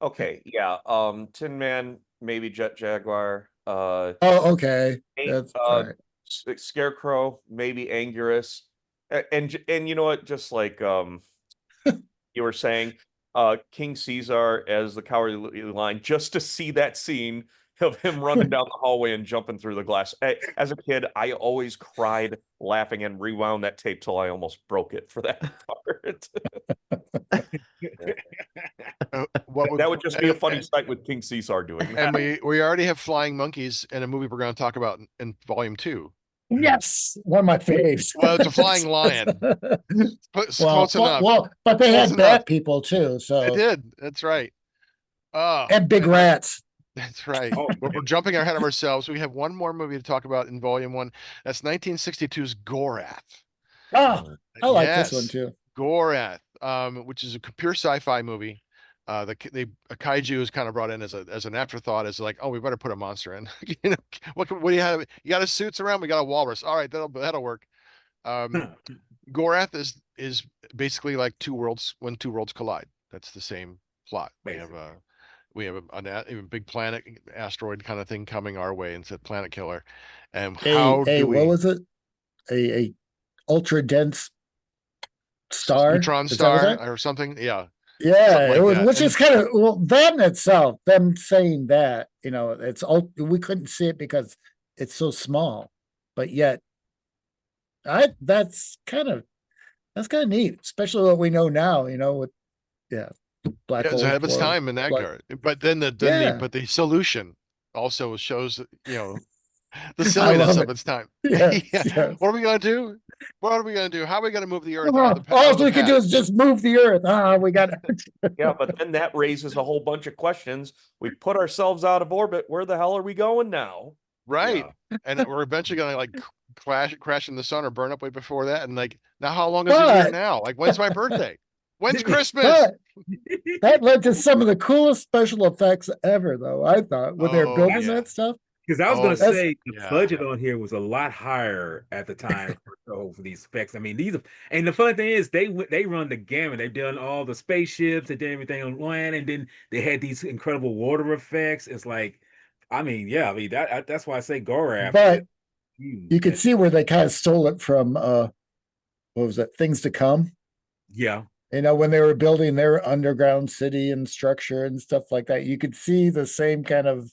okay, yeah. Tin Man, maybe Jaguar. Oh, okay. That's all right. Scarecrow, maybe Anguirus, and you know what? Just like you were saying, King Caesar as the Cowardly Lion, just to see that scene of him running down the hallway and jumping through the glass. As a kid, I always cried laughing and rewound that tape till I almost broke it for that part. That would just be a funny sight with King Caesar doing that. And we already have flying monkeys in a movie we're going to talk about in volume 2. Yes, one of my faves. Well, it's a flying lion. Close enough. Well, but they Close had bat enough. people too. So It did. That's right. and big rats. That's right. But we're jumping ahead of ourselves. We have one more movie to talk about in volume 1. That's 1962's Gorath. Oh, I like Yes, this one too. Gorath, which is a pure sci-fi movie. A kaiju is kind of brought in as an afterthought, as like, oh, we better put a monster in. What do you have? You got a suits around? We got a walrus. All right, that'll work. Gorath is basically like when two worlds collide. That's the same plot. We have a big planet asteroid kind of thing coming our way, and it's a planet killer. And what was it? A ultra dense star, neutron is that what star that? or something? Yeah. Yeah, like it was, that. which is kind of that in itself. Them saying that, we couldn't see it because it's so small, but yet, that's kind of neat, especially what we know now. With black It's hole ahead of its time in that black- regard. But then the solution also shows the silliness of its time. Yes, Yeah. yes. What are we gonna do? What are we gonna do? How are we gonna move the Earth Oh, out of the all out of the we can do path? is just move the earth. We got Yeah, but then that raises a whole bunch of questions. We put ourselves out of orbit. Where the hell are we going now? Right. And we're eventually gonna like crash in the sun or burn up way before that. And like, now how long is the year But- now? Like, when's my birthday? When's Christmas? But that led to some of the coolest special effects ever, though. I thought when they were Oh, building yeah. that stuff. Because I was Oh, going to that's- say the yeah. budget on here was a lot higher at the time for these effects. I mean, and the funny thing is they run the gamut. They've done all the spaceships, they did everything on land, and then they had these incredible water effects. It's like, that's why I say Gorath. But is huge. you could see where they kind of stole it from what was that? Things to Come. Yeah. You know, when they were building their underground city and structure and stuff like that, you could see the same kind of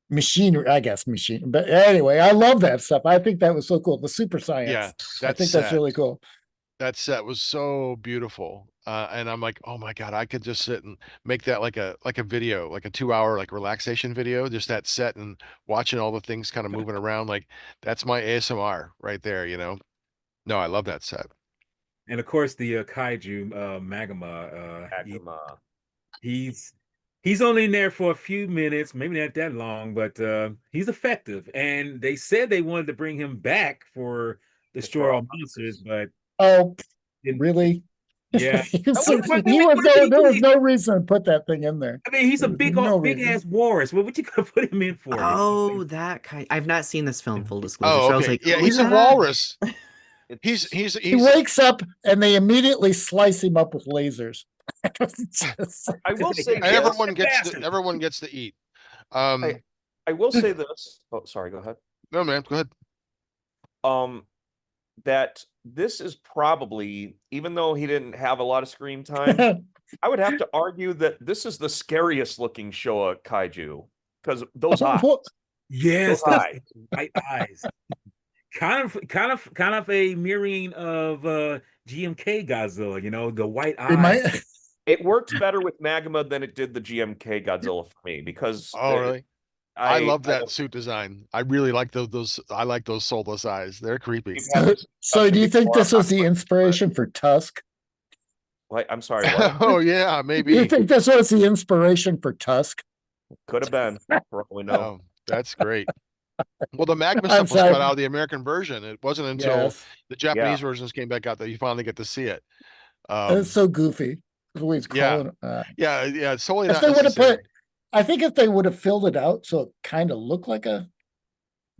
machinery, I guess, machine. But anyway, I love that stuff. I think that was so cool. The super Yeah, science. I that think that's set. really cool. That set was so beautiful. And I'm like, oh my God, I could just sit and make that like a video, like a 2 hour like relaxation video, just that set and watching all the things kind of moving around. Like that's my ASMR right there, you know? No, I love that set. And of course the kaiju magma Agama. he's he's only in there for a few minutes, maybe not that long, but he's effective. And they said they wanted to bring him back for Destroy Destroy All All Monsters, Monsters. but Oh, didn't, really? yeah. He was, What, what, he what, was what do you no, mean? there was no reason to put that thing in there. I mean, he's a There was no big reason. ass walrus. What you gonna put him in for? Oh, that kind. I've not seen this film, full disclosure. Oh, So I was okay. like, Yeah, who he's is a that? walrus. It's He wakes up and they immediately slice him up with lasers. I will say And this. everyone gets to eat. I I will say this. Oh, sorry, go ahead. No, man, go ahead. Um, that this is probably, even though he didn't have a lot of screen time, I would have to argue that this is the scariest looking Showa kaiju because those eyes, Yes, those those eyes. white eyes. Kind of a mirroring of GMK Godzilla, the white Remind, eyes. It works better with Magma than it did the GMK Godzilla for me because Oh, really? I love I that suit design. I really like those I like those soulless eyes. They're creepy. we've had so, this so do discussion you think before. this was the inspiration for Tusk? I'm sorry, what? Oh yeah, Do you maybe. think this was the inspiration for Tusk? Could have been, for all we know. Oh, that's great. Well, the Magma I'm stuff was cut sorry. out of the American version. It wasn't until Yes, the Yeah. Japanese versions came back out that you finally get to see it. it's so goofy. The way he's Yeah, calling. yeah. It's totally If not they would have necessary. put, I think if they would have filled it out so it kind of looked like a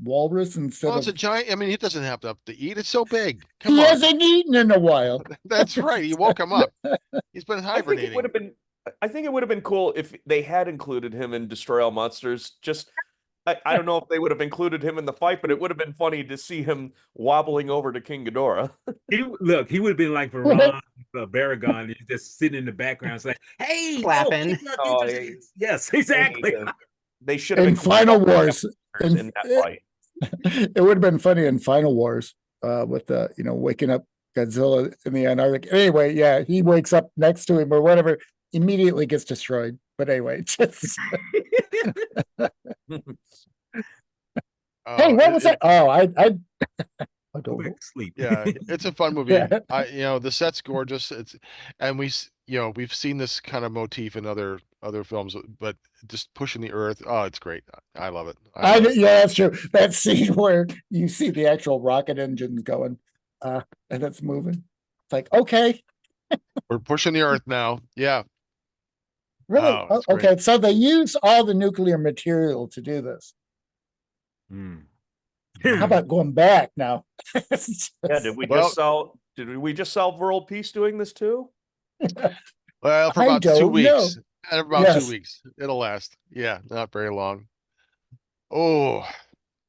walrus instead Well, it's of a giant. I mean, he doesn't have to eat. It's so big. Come he on. hasn't eaten in a while. That's right. He woke him up. He's been I think it would hibernating. have been I think it would have been cool if they had included him in Destroy All Monsters. Just I don't know if they would have included him in the fight, but it would have been funny to see him wobbling over to King Ghidorah. He would have been like Veron, Baragon, he's just sitting in the background, it's like, "Hey, Clapping. Oh, yes, They exactly." need to- They should have In included Final all the Wars, characters in that fight. it would have been funny in Final Wars, with the waking up Godzilla in the Antarctic. Anyway, yeah, he wakes up next to him or whatever, immediately gets destroyed. But anyway, just hey, what was that? Oh, I Go don't back know. to sleep. Yeah, it's a fun movie. Yeah. The set's gorgeous. And we've seen this kind of motif in other films, but just pushing the earth. Oh, it's great. I love it. I love it. Yeah, that's true. That scene where you see the actual rocket engines going, and it's moving. It's like, okay, We're pushing the earth now. Yeah. really? Oh, it's great. Okay, so they use all the nuclear material to do this. Hmm. How about going back now? Yeah, did we just solve world peace doing this too? Well, for I about 2 don't weeks. know. For about Yes. 2 weeks. It'll last. Yeah, not very long. Oh,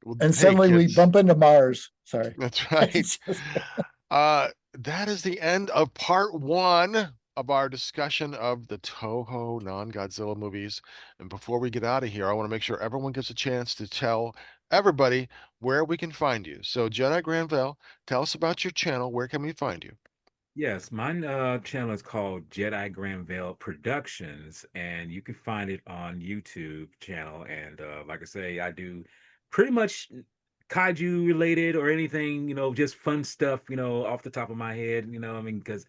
well, And hey, suddenly we kids. bump into Mars. Sorry. That's right. That is the end of part 1 of our discussion of the Toho non-Godzilla movies. And before we get out of here, I want to make sure everyone gets a chance to tell everybody where we can find you. So, Jedi Grand Velle, tell us about your channel. Where can we find you? Yes, my channel is called Jedi Grand Velle Productions, and you can find it on YouTube channel. And like I say, I do pretty much kaiju related or anything, just fun stuff, off the top of my head, I mean, because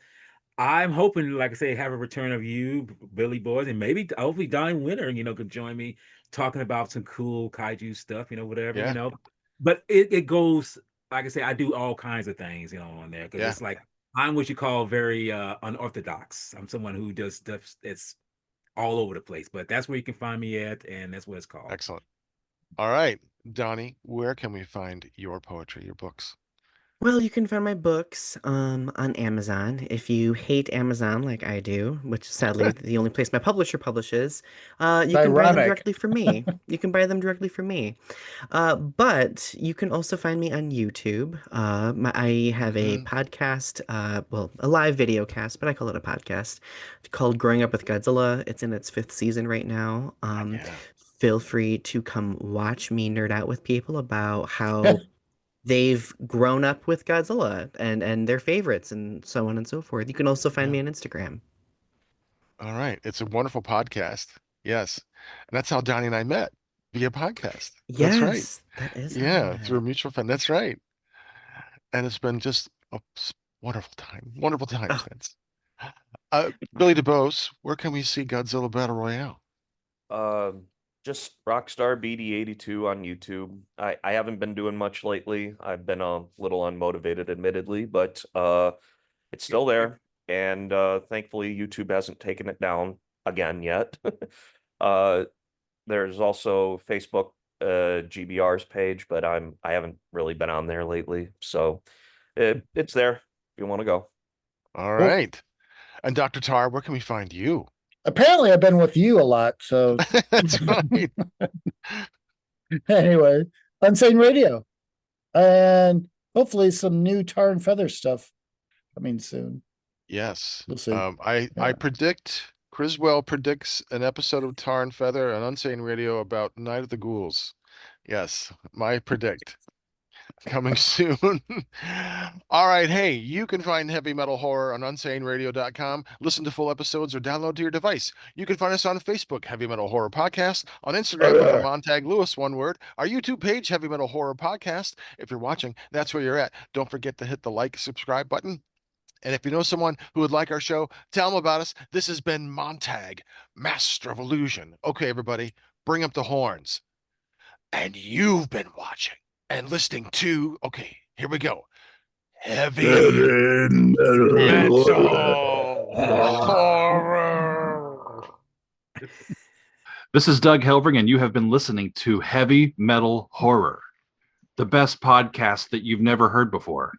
I'm hoping, like I say, have a return of you, Billy Boys, and maybe hopefully Donny Winter, could join me talking about some cool kaiju stuff, whatever, Yeah. But it goes, like I say, I do all kinds of things, on there because Yeah. it's like I'm what you call very unorthodox. I'm someone who does stuff that's all over the place, but that's where you can find me at, and that's what it's called. Excellent. All right, Donnie, where can we find your poetry, your books? Well, you can find my books on Amazon. If you hate Amazon like I do, which is sadly the only place my publisher publishes, you can buy them ironic. directly from me. You can buy them directly from me. But you can also find me on YouTube. I have a Mhm. podcast, well, a live video cast, but I call it a podcast called Growing Up with Godzilla. It's in its fifth season right now. Yeah. Feel free to come watch me nerd out with people about how they've grown up with Godzilla and their favorites and so on and so forth. You can also find Yeah. me on Instagram. All right. It's a wonderful podcast. Yes. And that's how Donnie and I met via podcast. That's right. Yes, that is how we Yeah. Through a met. mutual friend. That's right. And it's been just a wonderful time. Wonderful time Oh, since. Billy DuBose, where can we see Godzilla Battle Royale? Just Rockstar BD82 on YouTube. I haven't been doing much lately. I've been a little unmotivated, admittedly, but it's still there. And thankfully YouTube hasn't taken it down again yet. uh there's also Facebook GBR's page, but I haven't really been on there lately. So it's there if you want to go. All Well, right. And Dr. Tarr, where can we find you? apparently I've been with you a lot. So That's right. anyway, Unsane Radio. And hopefully some new Tar and Feather stuff coming soon. Yes. We'll see. I Yeah. predict Criswell predicts an episode of Tar and Feather on Unsane Radio about Night of the Ghouls. Yes, my predict. Coming soon. All right. Hey, you can find heavy metal horror on unsaneradio.com. Listen to full episodes or download to your device. You can find us on Facebook, Heavy Metal Horror Podcast, on Instagram under Montag Lewis, one word, our YouTube page, Heavy Metal Horror Podcast. If you're watching, that's where you're at. Don't forget to hit the like, subscribe button. And if you know someone who would like our show, tell them about us. This has been Montag, Master of Illusion. Okay, everybody, bring up the horns. And you've been watching and listening to, okay, here we go. Heavy Metal Horror. This is Doug Helbring, and you have been listening to Heavy Metal Horror, the best podcast that you've never heard before.